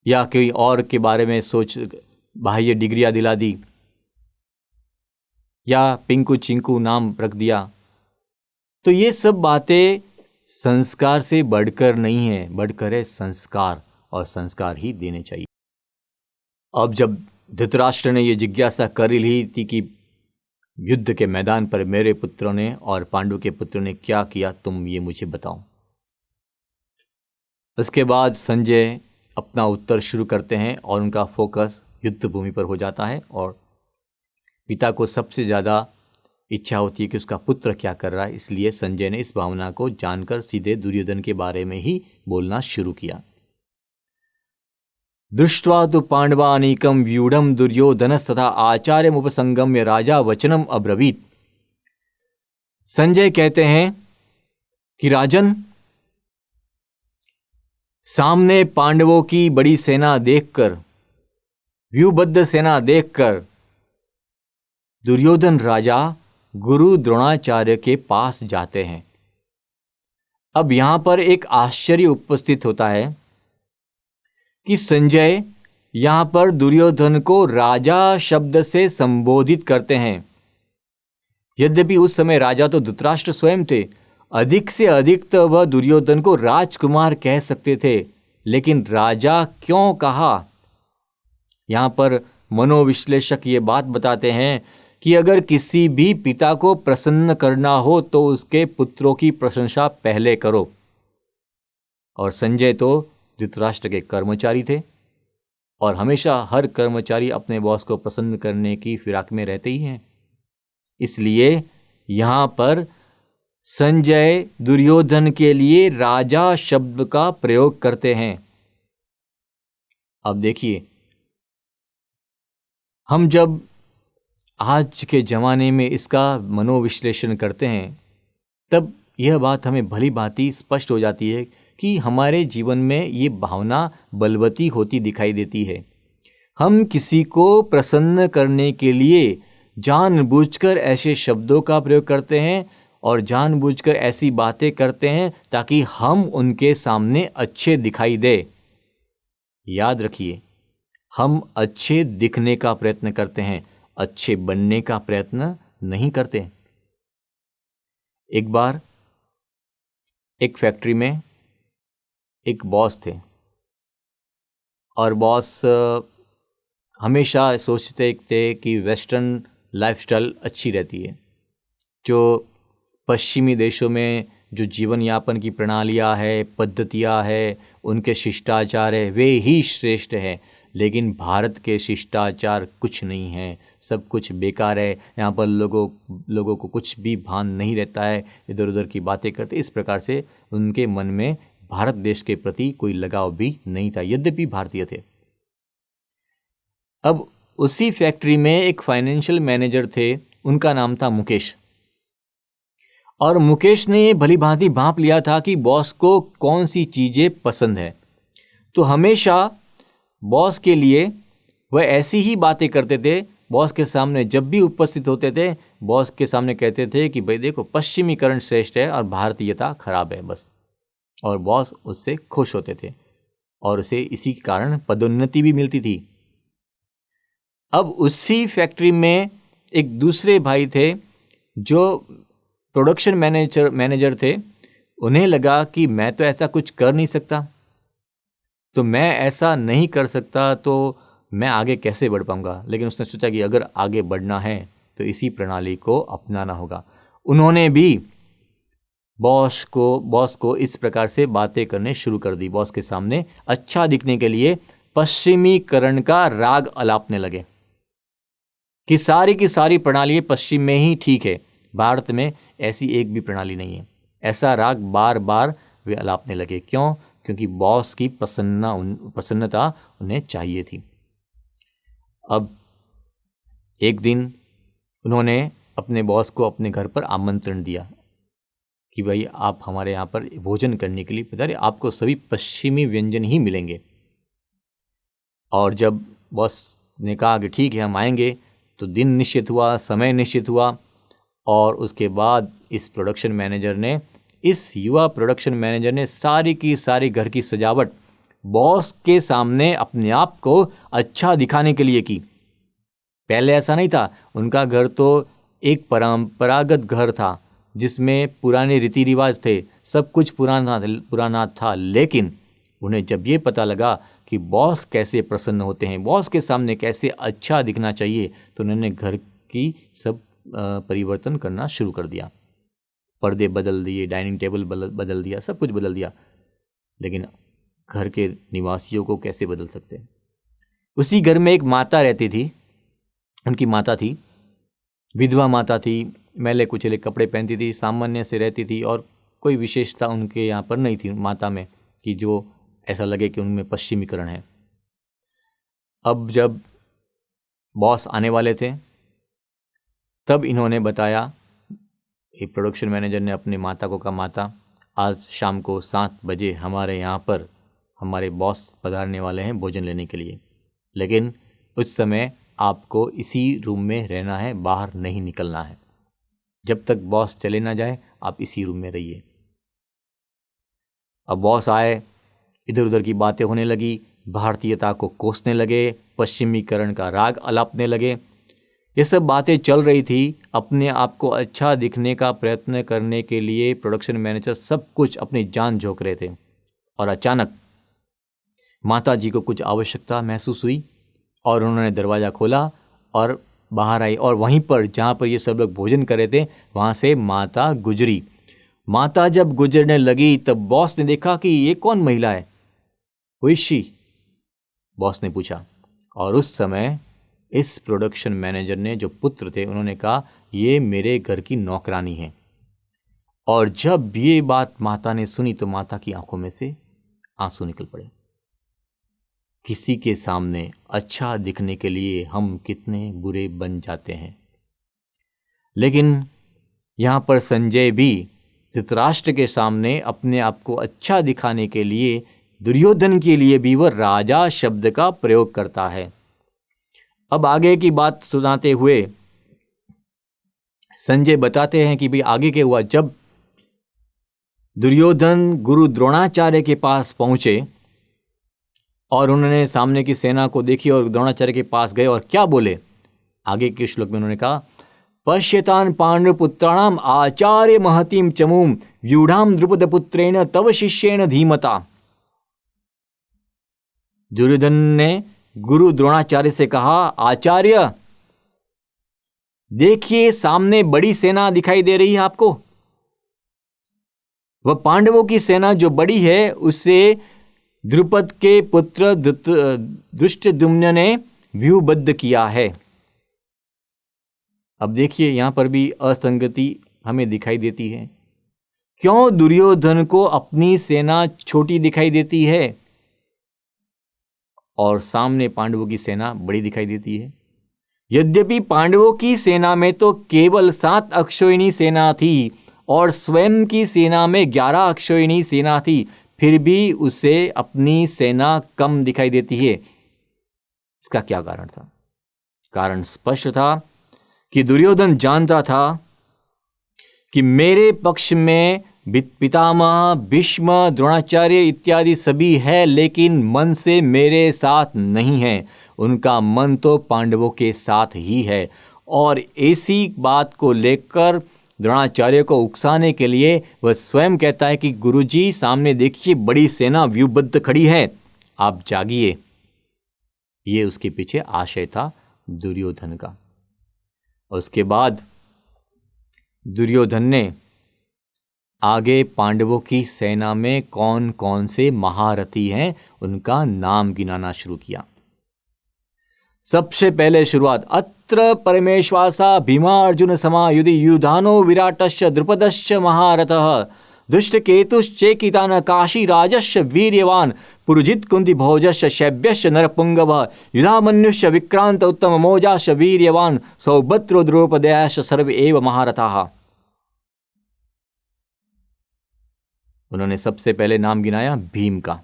या कोई और के बारे में सोच बाह्य डिग्रियां दिला दी या पिंकू चिंकू नाम रख दिया। तो ये सब बातें संस्कार से बढ़कर नहीं है, बढ़कर है संस्कार, और संस्कार ही देने चाहिए। अब जब धृतराष्ट्र ने ये जिज्ञासा कर ली थी कि युद्ध के मैदान पर मेरे पुत्रों ने और पांडु के पुत्रों ने क्या किया, तुम ये मुझे बताओ। उसके बाद संजय अपना उत्तर शुरू करते हैं और उनका फोकस युद्ध भूमि पर हो जाता है, और पिता को सबसे ज़्यादा इच्छा होती है कि उसका पुत्र क्या कर रहा है। इसलिए संजय ने इस भावना को जानकर सीधे दुर्योधन के बारे में ही बोलना शुरू किया। दृष्ट्वा तु पांडवानीकम व्यूढ़म दुर्योधनस्तथा आचार्यमुपसंगम्य राजा वचनम अब्रवीत। संजय कहते हैं कि राजन, सामने पांडवों की बड़ी सेना देखकर, व्यूबद्ध सेना देखकर दुर्योधन राजा गुरु द्रोणाचार्य के पास जाते हैं। अब यहां पर एक आश्चर्य उपस्थित होता है कि संजय यहां पर दुर्योधन को राजा शब्द से संबोधित करते हैं। यद्यपि उस समय राजा तो धृतराष्ट्र स्वयं थे, अधिक से अधिक तो वह दुर्योधन को राजकुमार कह सकते थे, लेकिन राजा क्यों कहा? यहां पर मनोविश्लेषक ये बात बताते हैं कि अगर किसी भी पिता को प्रसन्न करना हो तो उसके पुत्रों की प्रशंसा पहले करो। और संजय तो धृतराष्ट्र के कर्मचारी थे, और हमेशा हर कर्मचारी अपने बॉस को प्रसन्न करने की फिराक में रहते ही हैं। इसलिए यहां पर संजय दुर्योधन के लिए राजा शब्द का प्रयोग करते हैं। अब देखिए, हम जब आज के ज़माने में इसका मनोविश्लेषण करते हैं तब यह बात हमें भली भांति स्पष्ट हो जाती है कि हमारे जीवन में ये भावना बलवती होती दिखाई देती है। हम किसी को प्रसन्न करने के लिए जानबूझकर ऐसे शब्दों का प्रयोग करते हैं और जानबूझकर ऐसी बातें करते हैं ताकि हम उनके सामने अच्छे दिखाई दे। याद रखिए, हम अच्छे दिखने का प्रयत्न करते हैं, अच्छे बनने का प्रयत्न नहीं करते। एक बार एक फैक्ट्री में एक बॉस थे, और बॉस हमेशा सोचते थे कि वेस्टर्न लाइफस्टाइल अच्छी रहती है। जो पश्चिमी देशों में जो जीवन यापन की प्रणालियाँ है, पद्धतियाँ है, उनके शिष्टाचार है, वे ही श्रेष्ठ है। लेकिन भारत के शिष्टाचार कुछ नहीं है, सब कुछ बेकार है। यहाँ पर लोगों को कुछ भी भान नहीं रहता है, इधर उधर की बातें करते। इस प्रकार से उनके मन में भारत देश के प्रति कोई लगाव भी नहीं था, यद्यपि भारतीय थे। अब उसी फैक्ट्री में एक फाइनेंशियल मैनेजर थे, उनका नाम था मुकेश। और मुकेश ने भली भांति भांप लिया था कि बॉस को कौन सी चीज़ें पसंद है। तो हमेशा बॉस के लिए वह ऐसी ही बातें करते थे। बॉस के सामने जब भी उपस्थित होते थे, बॉस के सामने कहते थे कि भाई देखो, पश्चिमीकरण श्रेष्ठ है और भारतीयता खराब है, बस। और बॉस उससे खुश होते थे और उसे इसी कारण पदोन्नति भी मिलती थी। अब उसी फैक्ट्री में एक दूसरे भाई थे जो प्रोडक्शन मैनेजर थे। उन्हें लगा कि मैं तो ऐसा कुछ कर नहीं सकता, तो मैं ऐसा नहीं कर सकता तो मैं आगे कैसे बढ़ पाऊंगा। लेकिन उसने सोचा कि अगर आगे बढ़ना है तो इसी प्रणाली को अपनाना होगा। उन्होंने भी बॉस को इस प्रकार से बातें करने शुरू कर दी। बॉस के सामने अच्छा दिखने के लिए पश्चिमीकरण का राग अलापने लगे कि सारी की सारी प्रणाली पश्चिम में ही ठीक है, भारत में ऐसी एक भी प्रणाली नहीं है। ऐसा राग बार बार वे अलापने लगे। क्यों? क्योंकि बॉस की प्रसन्नता उन्हें चाहिए थी। अब एक दिन उन्होंने अपने बॉस को अपने घर पर आमंत्रण दिया कि भाई आप हमारे यहाँ पर भोजन करने के लिए पधारिए, आपको सभी पश्चिमी व्यंजन ही मिलेंगे। और जब बॉस ने कहा कि ठीक है हम आएंगे, तो दिन निश्चित हुआ, समय निश्चित हुआ, और उसके बाद इस युवा प्रोडक्शन मैनेजर ने सारी की सारी घर की सजावट बॉस के सामने अपने आप को अच्छा दिखाने के लिए की। पहले ऐसा नहीं था, उनका घर तो एक परंपरागत घर था जिसमें पुराने रीति रिवाज थे, सब कुछ पुराना था। लेकिन उन्हें जब ये पता लगा कि बॉस कैसे प्रसन्न होते हैं, बॉस के सामने कैसे अच्छा दिखना चाहिए, तो उन्होंने घर की सब परिवर्तन करना शुरू कर दिया। पर्दे बदल दिए, डाइनिंग टेबल बदल दिया, सब कुछ बदल दिया। लेकिन घर के निवासियों को कैसे बदल सकते? उसी घर में एक माता रहती थी, उनकी माता थी, विधवा माता थी, मैले कुचले कपड़े पहनती थी, सामान्य से रहती थी, और कोई विशेषता उनके यहाँ पर नहीं थी माता में कि जो ऐसा लगे कि उनमें पश्चिमीकरण है। अब जब बॉस आने वाले थे, तब इन्होंने बताया, एक प्रोडक्शन मैनेजर ने अपनी माता को कहा, माता आज शाम को 7 बजे हमारे यहाँ पर हमारे बॉस पधारने वाले हैं भोजन लेने के लिए, लेकिन उस समय आपको इसी रूम में रहना है, बाहर नहीं निकलना है। जब तक बॉस चले ना जाए आप इसी रूम में रहिए। अब बॉस आए, इधर उधर की बातें होने लगी, भारतीयता को कोसने लगे, पश्चिमीकरण का राग अलापने लगे। ये सब बातें चल रही थी। अपने आप को अच्छा दिखने का प्रयत्न करने के लिए प्रोडक्शन मैनेजर सब कुछ अपनी जान झोंक रहे थे। और अचानक माता जी को कुछ आवश्यकता महसूस हुई और उन्होंने दरवाज़ा खोला और बाहर आई, और वहीं पर जहाँ पर ये सब लोग भोजन कर रहे थे वहाँ से माता गुजरी। माता जब गुजरने लगी तब बॉस ने देखा कि ये कौन महिला है, हु इज शी, बॉस ने पूछा। और उस समय इस प्रोडक्शन मैनेजर ने, जो पुत्र थे, उन्होंने कहा ये मेरे घर की नौकरानी है। और जब ये बात माता ने सुनी तो माता की आंखों में से आंसू निकल पड़े। किसी के सामने अच्छा दिखने के लिए हम कितने बुरे बन जाते हैं। लेकिन यहाँ पर संजय भी धृतराष्ट्र के सामने अपने आप को अच्छा दिखाने के लिए, दुर्योधन के लिए भी वह राजा शब्द का प्रयोग करता है। अब आगे की बात सुनाते हुए संजय बताते हैं कि भाई आगे क्या हुआ। जब दुर्योधन गुरु द्रोणाचार्य के पास पहुंचे और उन्होंने सामने की सेना को देखी और द्रोणाचार्य के पास गए और क्या बोले, आगे के श्लोक में उन्होंने कहा, पश्यतान पांडुपुत्राणाम आचार्य महतीम चमूम व्यूढ़ाम द्रुपद पुत्रेण तव शिष्येण धीमता। दुर्योधन ने गुरु द्रोणाचार्य से कहा, आचार्य देखिए सामने बड़ी सेना दिखाई दे रही है आपको, वह पांडवों की सेना जो बड़ी है उसे द्रुपद के पुत्र धृष्टद्युम्न ने व्यूहबद्ध किया है। अब देखिए यहां पर भी असंगति हमें दिखाई देती है। क्यों दुर्योधन को अपनी सेना छोटी दिखाई देती है और सामने पांडवों की सेना बड़ी दिखाई देती है? यद्यपि पांडवों की सेना में तो केवल 7 अक्षौहिणी सेना थी और स्वयं की सेना में 11 अक्षौहिणी सेना थी, फिर भी उसे अपनी सेना कम दिखाई देती है। इसका क्या कारण था? कारण स्पष्ट था कि दुर्योधन जानता था कि मेरे पक्ष में पितामह, भीष्म, द्रोणाचार्य इत्यादि सभी है, लेकिन मन से मेरे साथ नहीं है। उनका मन तो पांडवों के साथ ही है। और ऐसी बात को लेकर द्रोणाचार्य को उकसाने के लिए वह स्वयं कहता है कि गुरुजी सामने देखिए बड़ी सेना व्यूहबद्ध खड़ी है, आप जागिए। ये उसके पीछे आशय था दुर्योधन का। और उसके बाद दुर्योधन ने आगे पांडवों की सेना में कौन कौन से महारथी हैं उनका नाम गिनाना शुरू किया। सबसे पहले शुरुआत, अत्र परमेश्वासा भीमा अर्जुन समायुधि युधानो विराटश्च द्रुपदश्च महारथः दुष्ट केतुश्चेकितान काशी राजस्य वीर्यवान पुरुजित कुंती भोजस्य शैब्यस्य नरपुंगव युधामन्युश्च विक्रांत उत्तम मोजास्य वीर्यवान सौभद्रो द्रौपदेयश्च सर्व एव महारथाः। उन्होंने सबसे पहले नाम गिनाया भीम का।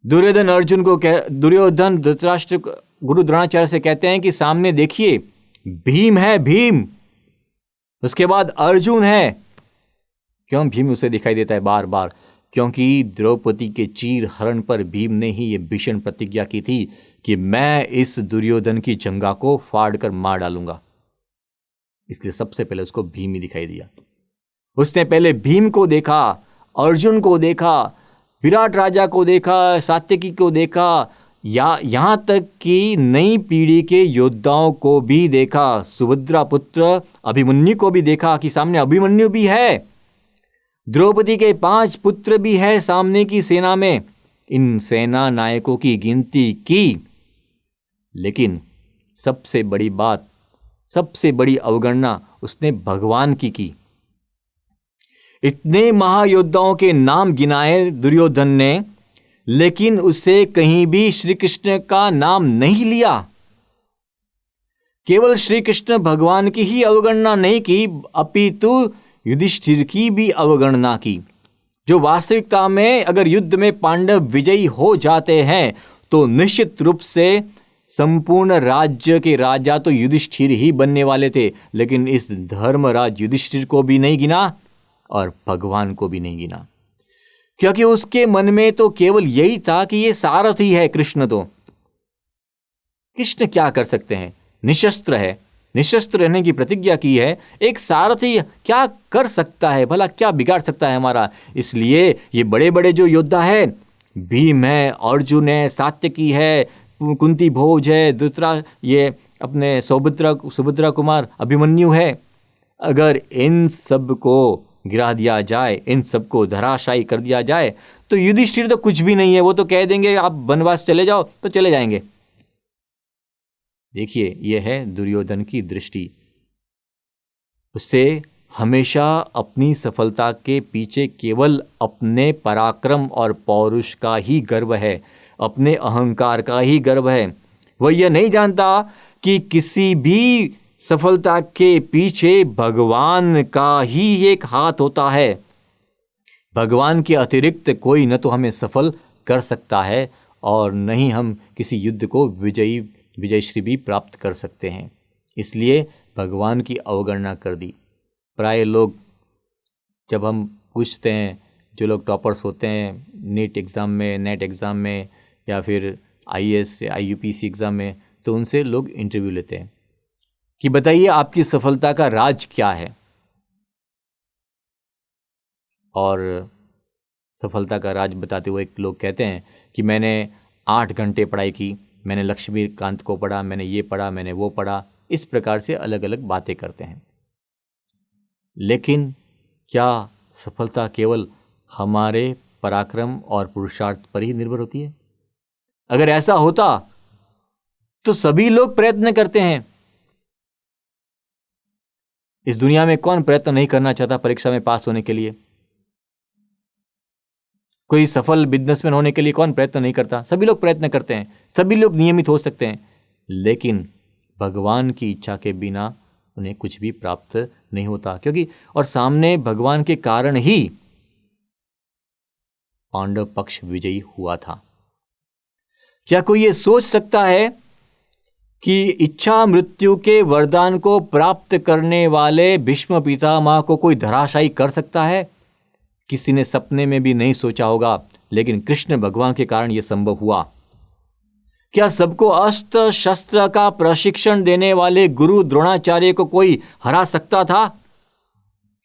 दुर्योधन धृतराष्ट्र गुरु द्रोणाचार्य से कहते हैं कि सामने देखिए भीम है, भीम। उसके बाद अर्जुन है। क्यों भीम उसे दिखाई देता है बार बार? क्योंकि द्रौपदी के चीर हरण पर भीम ने ही ये भीषण प्रतिज्ञा की थी कि मैं इस दुर्योधन की जंगा को फाड़ कर मार डालूंगा। इसलिए सबसे पहले उसको भीम ही दिखाई दिया। उसने पहले भीम को देखा, अर्जुन को देखा, विराट राजा को देखा, सात्यकी को देखा, या यहां तक कि नई पीढ़ी के योद्धाओं को भी देखा। सुभद्रा पुत्र अभिमन्यु को भी देखा कि सामने अभिमन्यु भी है। द्रौपदी के 5 पुत्र भी है सामने की सेना में। इन सेना नायकों की गिनती की, लेकिन सबसे बड़ी बात, सबसे बड़ी अवगणना उसने भगवान की। इतने महायोद्धाओं के नाम गिनाए दुर्योधन ने, लेकिन उसे कहीं भी श्री कृष्ण का नाम नहीं लिया। केवल श्री कृष्ण भगवान की ही अवगणना नहीं की, अपितु युधिष्ठिर की भी अवगणना की, जो वास्तविकता में अगर युद्ध में पांडव विजयी हो जाते हैं तो निश्चित रूप से संपूर्ण राज्य के राजा तो युधिष्ठिर ही बनने वाले थे। लेकिन इस धर्मराज युधिष्ठिर को भी नहीं गिना और भगवान को भी नहीं गिना, क्योंकि उसके मन में तो केवल यही था कि ये सारथी है कृष्ण। तो कृष्ण क्या कर सकते हैं? निशस्त्र है, निशस्त्र रहने की प्रतिज्ञा की है। एक सारथी क्या कर सकता है भला? क्या बिगाड़ सकता है हमारा? इसलिए ये बड़े बड़े जो योद्धा है, भीम है, अर्जुन है, सात्यकी है, कुंती भोज है, ये अपने सुभद्रा कुमार अभिमन्यु है, अगर इन सब को गिरा दिया जाए, इन सबको धराशायी कर दिया जाए, तो युधिष्ठिर तो कुछ भी नहीं है। वो तो कह देंगे आप वनवास चले जाओ तो चले जाएंगे। देखिए, यह है दुर्योधन की दृष्टि। उसे हमेशा अपनी सफलता के पीछे केवल अपने पराक्रम और पौरुष का ही गर्व है, अपने अहंकार का ही गर्व है। वह यह नहीं जानता कि किसी भी सफलता के पीछे भगवान का ही एक हाथ होता है। भगवान के अतिरिक्त कोई न तो हमें सफल कर सकता है और न ही हम किसी युद्ध को विजयश्री भी प्राप्त कर सकते हैं। इसलिए भगवान की अवगणना कर दी। प्राय लोग, जब हम पूछते हैं, जो लोग टॉपर्स होते हैं नीट एग्ज़ाम में, नेट एग्ज़ाम में, या फिर IAS या IUPAC एग्ज़ाम में, तो उनसे लोग इंटरव्यू लेते हैं कि बताइए आपकी सफलता का राज क्या है। और सफलता का राज बताते हुए एक लोग कहते हैं कि मैंने 8 घंटे पढ़ाई की, मैंने लक्ष्मीकांत को पढ़ा, मैंने ये पढ़ा, मैंने वो पढ़ा। इस प्रकार से अलग अलग बातें करते हैं। लेकिन क्या सफलता केवल हमारे पराक्रम और पुरुषार्थ पर ही निर्भर होती है? अगर ऐसा होता तो सभी लोग प्रयत्न करते हैं। इस दुनिया में कौन प्रयत्न नहीं करना चाहता परीक्षा में पास होने के लिए? कोई सफल बिजनेसमैन होने के लिए कौन प्रयत्न नहीं करता? सभी लोग प्रयत्न करते हैं, सभी लोग नियमित हो सकते हैं। लेकिन भगवान की इच्छा के बिना उन्हें कुछ भी प्राप्त नहीं होता, क्योंकि और सामने भगवान के कारण ही पांडव पक्ष विजयी हुआ था। क्या कोई ये सोच सकता है कि इच्छा मृत्यु के वरदान को प्राप्त करने वाले भीष्म पितामह को कोई धराशायी कर सकता है? किसी ने सपने में भी नहीं सोचा होगा, लेकिन कृष्ण भगवान के कारण यह संभव हुआ। क्या सबको अस्त्र शस्त्र का प्रशिक्षण देने वाले गुरु द्रोणाचार्य को कोई हरा सकता था?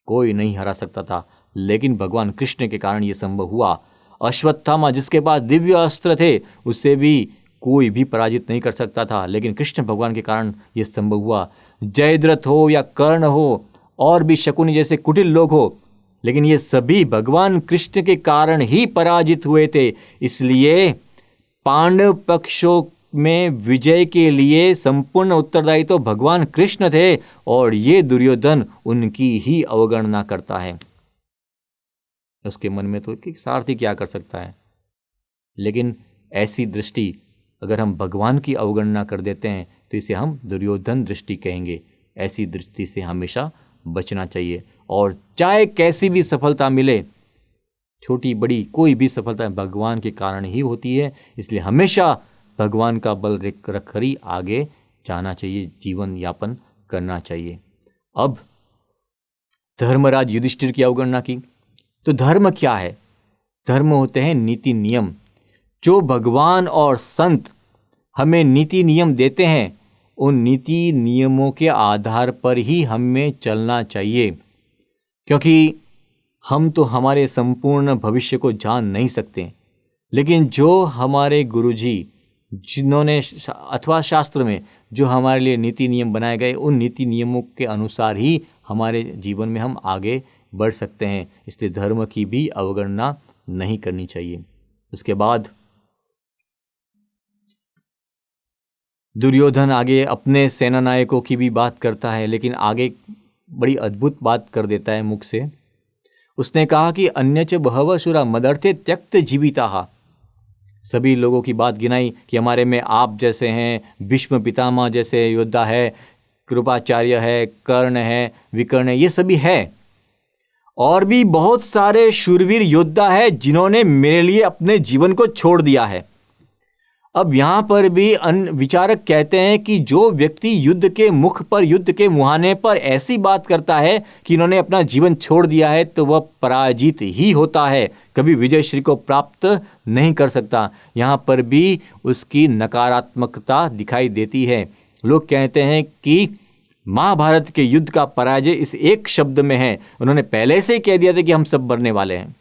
कोई नहीं हरा सकता था, लेकिन भगवान कृष्ण के कारण यह संभव हुआ। अश्वत्थामा जिसके पास दिव्य अस्त्र थे, उससे भी कोई भी पराजित नहीं कर सकता था, लेकिन कृष्ण भगवान के कारण यह संभव हुआ। जयद्रथ हो या कर्ण हो और भी शकुनी जैसे कुटिल लोग हो, लेकिन ये सभी भगवान कृष्ण के कारण ही पराजित हुए थे। इसलिए पांडव पक्षों में विजय के लिए संपूर्ण उत्तरदायी तो भगवान कृष्ण थे, और ये दुर्योधन उनकी ही अवगणना करता है। उसके मन में तो कि सारथी क्या कर सकता है। लेकिन ऐसी दृष्टि अगर हम भगवान की अवगणना कर देते हैं तो इसे हम दुर्योधन दृष्टि कहेंगे। ऐसी दृष्टि से हमेशा बचना चाहिए। और चाहे कैसी भी सफलता मिले, छोटी बड़ी कोई भी सफलता भगवान के कारण ही होती है, इसलिए हमेशा भगवान का बल रख कर ही आगे जाना चाहिए, जीवन यापन करना चाहिए। अब धर्मराज युधिष्ठिर की अवगणना की, तो धर्म क्या है? धर्म होते हैं नीति नियम। जो भगवान और संत हमें नीति नियम देते हैं, उन नीति नियमों के आधार पर ही हमें चलना चाहिए, क्योंकि हम तो हमारे संपूर्ण भविष्य को जान नहीं सकते। लेकिन जो हमारे गुरुजी जिन्होंने अथवा शास्त्र में जो हमारे लिए नीति नियम बनाए गए, उन नीति नियमों के अनुसार ही हमारे जीवन में हम आगे बढ़ सकते हैं। इसलिए धर्म की भी अवगणना नहीं करनी चाहिए। उसके बाद दुर्योधन आगे अपने सेना नायकों की भी बात करता है, लेकिन आगे बड़ी अद्भुत बात कर देता है मुख से। उसने कहा कि अन्यच बहवः शूरा मदर्थे त्यक्त जीविताः। सभी लोगों की बात गिनाई कि हमारे में आप जैसे हैं, भीष्म पितामह जैसे योद्धा है, कृपाचार्य है, कर्ण है, विकर्ण है, ये सभी है। और भी बहुत सारे शूरवीर योद्धा है जिन्होंने मेरे लिए अपने जीवन को छोड़ दिया है। अब यहाँ पर भी विचारक कहते हैं कि जो व्यक्ति युद्ध के मुख पर, युद्ध के मुहाने पर ऐसी बात करता है कि इन्होंने अपना जीवन छोड़ दिया है, तो वह पराजित ही होता है, कभी विजय श्री को प्राप्त नहीं कर सकता। यहाँ पर भी उसकी नकारात्मकता दिखाई देती है। लोग कहते हैं कि महाभारत के युद्ध का पराजय इस एक शब्द में है। उन्होंने पहले से ही कह दिया था कि हम सब मरने वाले हैं,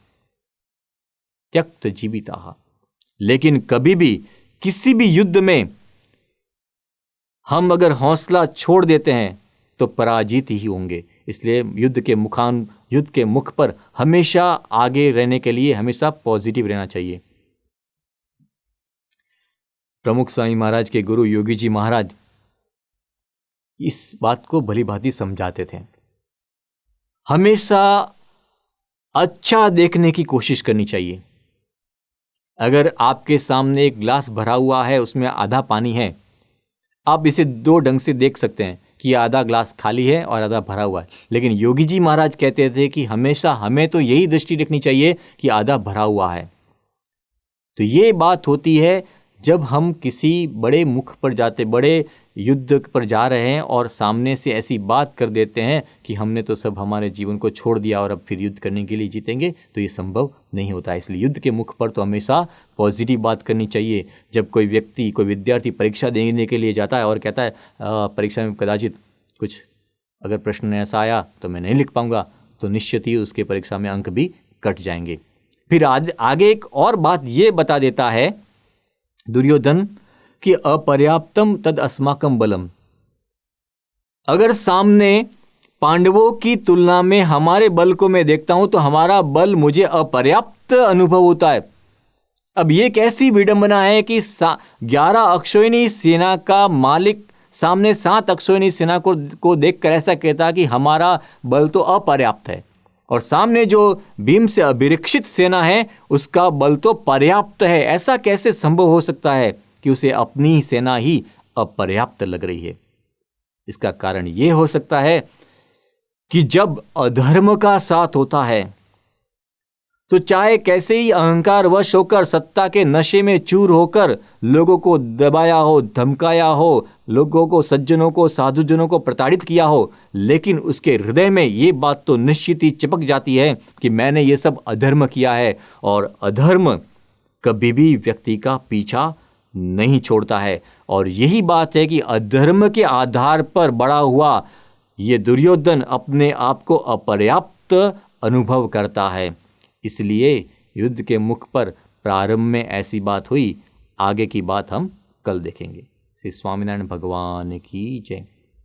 त्यक्त जीविताः। लेकिन कभी भी किसी भी युद्ध में हम अगर हौसला छोड़ देते हैं तो पराजित ही होंगे। इसलिए युद्ध के मुख पर हमेशा आगे रहने के लिए हमेशा पॉजिटिव रहना चाहिए। प्रमुख स्वामी महाराज के गुरु योगी जी महाराज इस बात को भली भांति समझाते थे। हमेशा अच्छा देखने की कोशिश करनी चाहिए। अगर आपके सामने एक गिलास भरा हुआ है, उसमें आधा पानी है, आप इसे दो ढंग से देख सकते हैं कि आधा ग्लास खाली है और आधा भरा हुआ है। लेकिन योगी जी महाराज कहते थे कि हमेशा हमें तो यही दृष्टि रखनी चाहिए कि आधा भरा हुआ है। तो ये बात होती है जब हम किसी बड़े मुख पर जाते, बड़े युद्ध पर जा रहे हैं और सामने से ऐसी बात कर देते हैं कि हमने तो सब हमारे जीवन को छोड़ दिया और अब फिर युद्ध करने के लिए जीतेंगे, तो ये संभव नहीं होता है। इसलिए युद्ध के मुख पर तो हमेशा पॉजिटिव बात करनी चाहिए। जब कोई व्यक्ति, कोई विद्यार्थी परीक्षा देने के लिए जाता है और कहता है परीक्षा में कदाचित कुछ अगर प्रश्न ऐसा आया तो मैं नहीं लिख पाऊंगा, तो निश्चित ही उसके परीक्षा में अंक भी कट जाएंगे। फिर आगे एक और बात ये बता देता है दुर्योधन कि अपर्याप्तम तद अस्माकम बलम। अगर सामने पांडवों की तुलना में हमारे बल को मैं देखता हूं तो हमारा बल मुझे अपर्याप्त अनुभव होता है। अब ये कैसी विडंबना है कि 11 अक्षौहिणी सेना का मालिक सामने 7 अक्षौहिणी सेना को देखकर ऐसा कहता कि हमारा बल तो अपर्याप्त है, और सामने जो भीम से अभिरक्षित सेना है उसका बल तो पर्याप्त है। ऐसा कैसे संभव हो सकता है कि उसे अपनी सेना ही अपर्याप्त लग रही है? इसका कारण यह हो सकता है कि जब अधर्म का साथ होता है तो चाहे कैसे ही अहंकारवश होकर, सत्ता के नशे में चूर होकर लोगों को दबाया हो, धमकाया हो, लोगों को, सज्जनों को, साधुजनों को प्रताड़ित किया हो, लेकिन उसके हृदय में ये बात तो निश्चित ही चिपक जाती है कि मैंने ये सब अधर्म किया है। और अधर्म कभी भी व्यक्ति का पीछा नहीं छोड़ता है। और यही बात है कि अधर्म के आधार पर बड़ा हुआ ये दुर्योधन अपने आप को अपर्याप्त अनुभव करता है। इसलिए युद्ध के मुख पर प्रारंभ में ऐसी बात हुई, आगे की बात हम कल देखेंगे। श्री स्वामीनारायण भगवान की जय।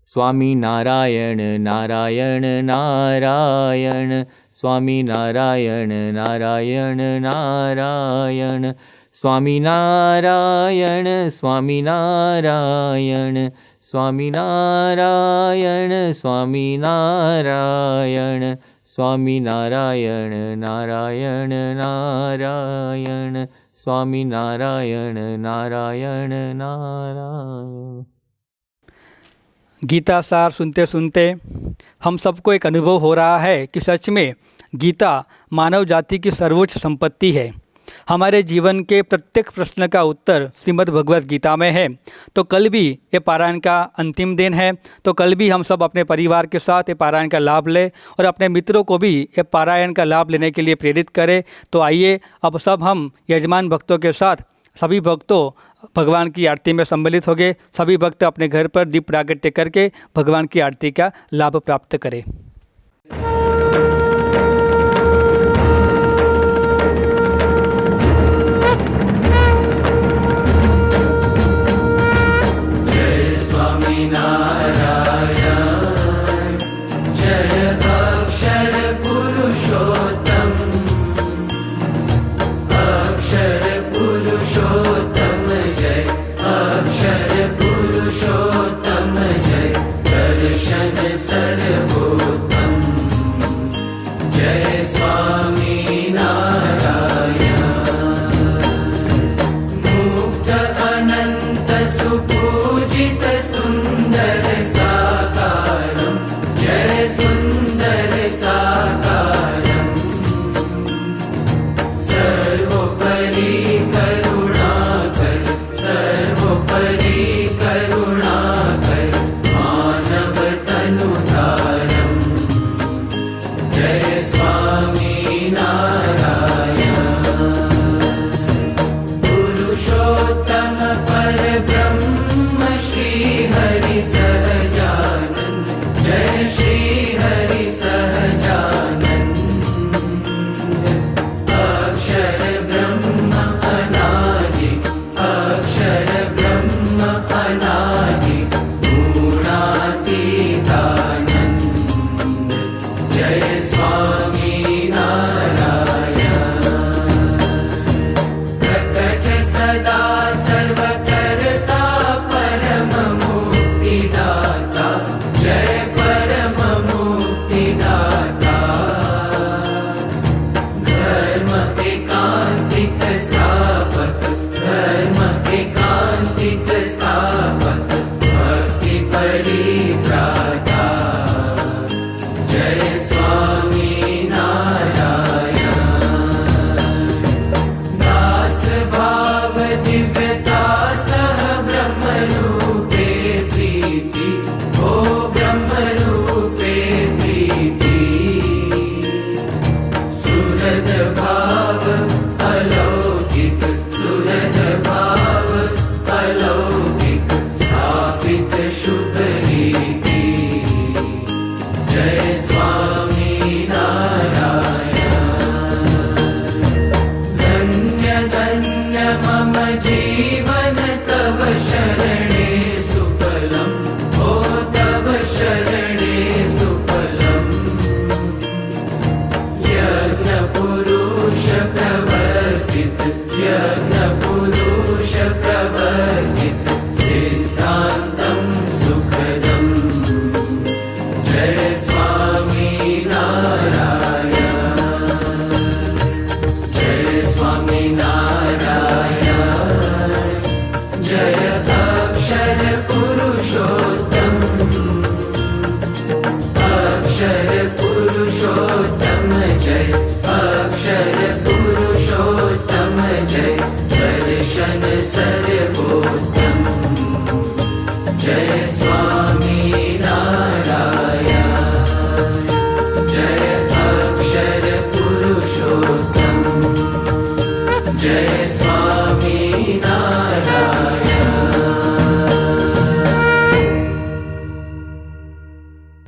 स्वामी नारायण नारायण नारायण, स्वामी नारायण नारायण नारायण, स्वामी नारायण स्वामी नारायण, स्वामी नारायण स्वामी नारायण, स्वामी नारायण नारायण नारायण स्वामी नारायण नारायण नारायण। गीता सार सुनते सुनते हम सबको एक अनुभव हो रहा है कि सच में गीता मानव जाति की सर्वोच्च संपत्ति है। हमारे जीवन के प्रत्येक प्रश्न का उत्तर श्रीमद् भगवत गीता में है। तो कल भी ये पारायण का अंतिम दिन है, तो कल भी हम सब अपने परिवार के साथ ये पारायण का लाभ लें और अपने मित्रों को भी ये पारायण का लाभ लेने के लिए प्रेरित करें। तो आइए अब सब हम यजमान भक्तों के साथ सभी भक्तों भगवान की आरती में सम्मिलित हो गए। सभी भक्त अपने घर पर दीप प्रागट्य करके भगवान की आरती का लाभ प्राप्त करें।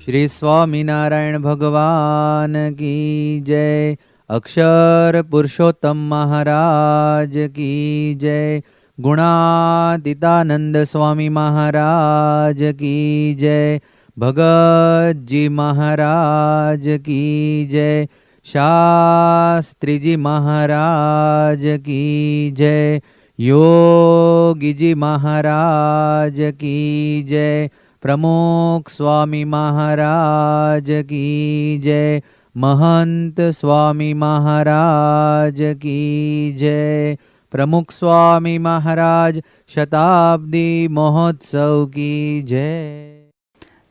श्री स्वामीनारायण भगवान की जय। अक्षर पुरुषोत्तम महाराज की जय। गुणातीतानंद स्वामी महाराज की जय। भगत जी महाराज की जय। शास्त्री जी महाराज की जय। योगी जी महाराज की जय। प्रमुख स्वामी महाराज की जय। महंत स्वामी महाराज की जय। प्रमुख स्वामी महाराज शताब्दी महोत्सव की जय।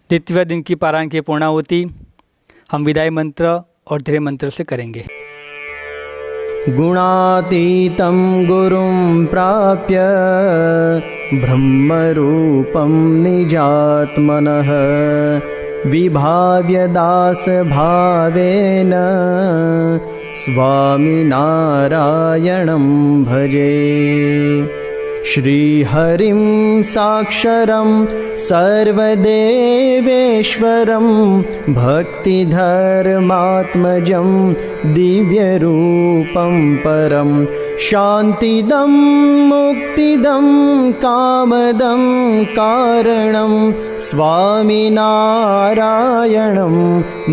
2वें दिन की पारायण की पूर्णाहुति हम विदाई मंत्र और धीरे मंत्र से करेंगे। गुणातीतं गुरुं प्राप्य ब्रह्मरूपं निजात्मनः विभाव्य दासभावेन स्वामिनारायणं भजे। श्रीहरिं साक्षरं सर्वदेवेश्वरं भक्तिधर्मात्मजं दिव्यरूपं परं शान्तिदं मुक्तिदं कामदं कारणं स्वामिनारायणं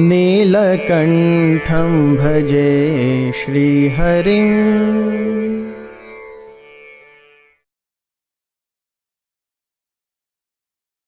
नीलकण्ठं भजे श्रीहरिम्।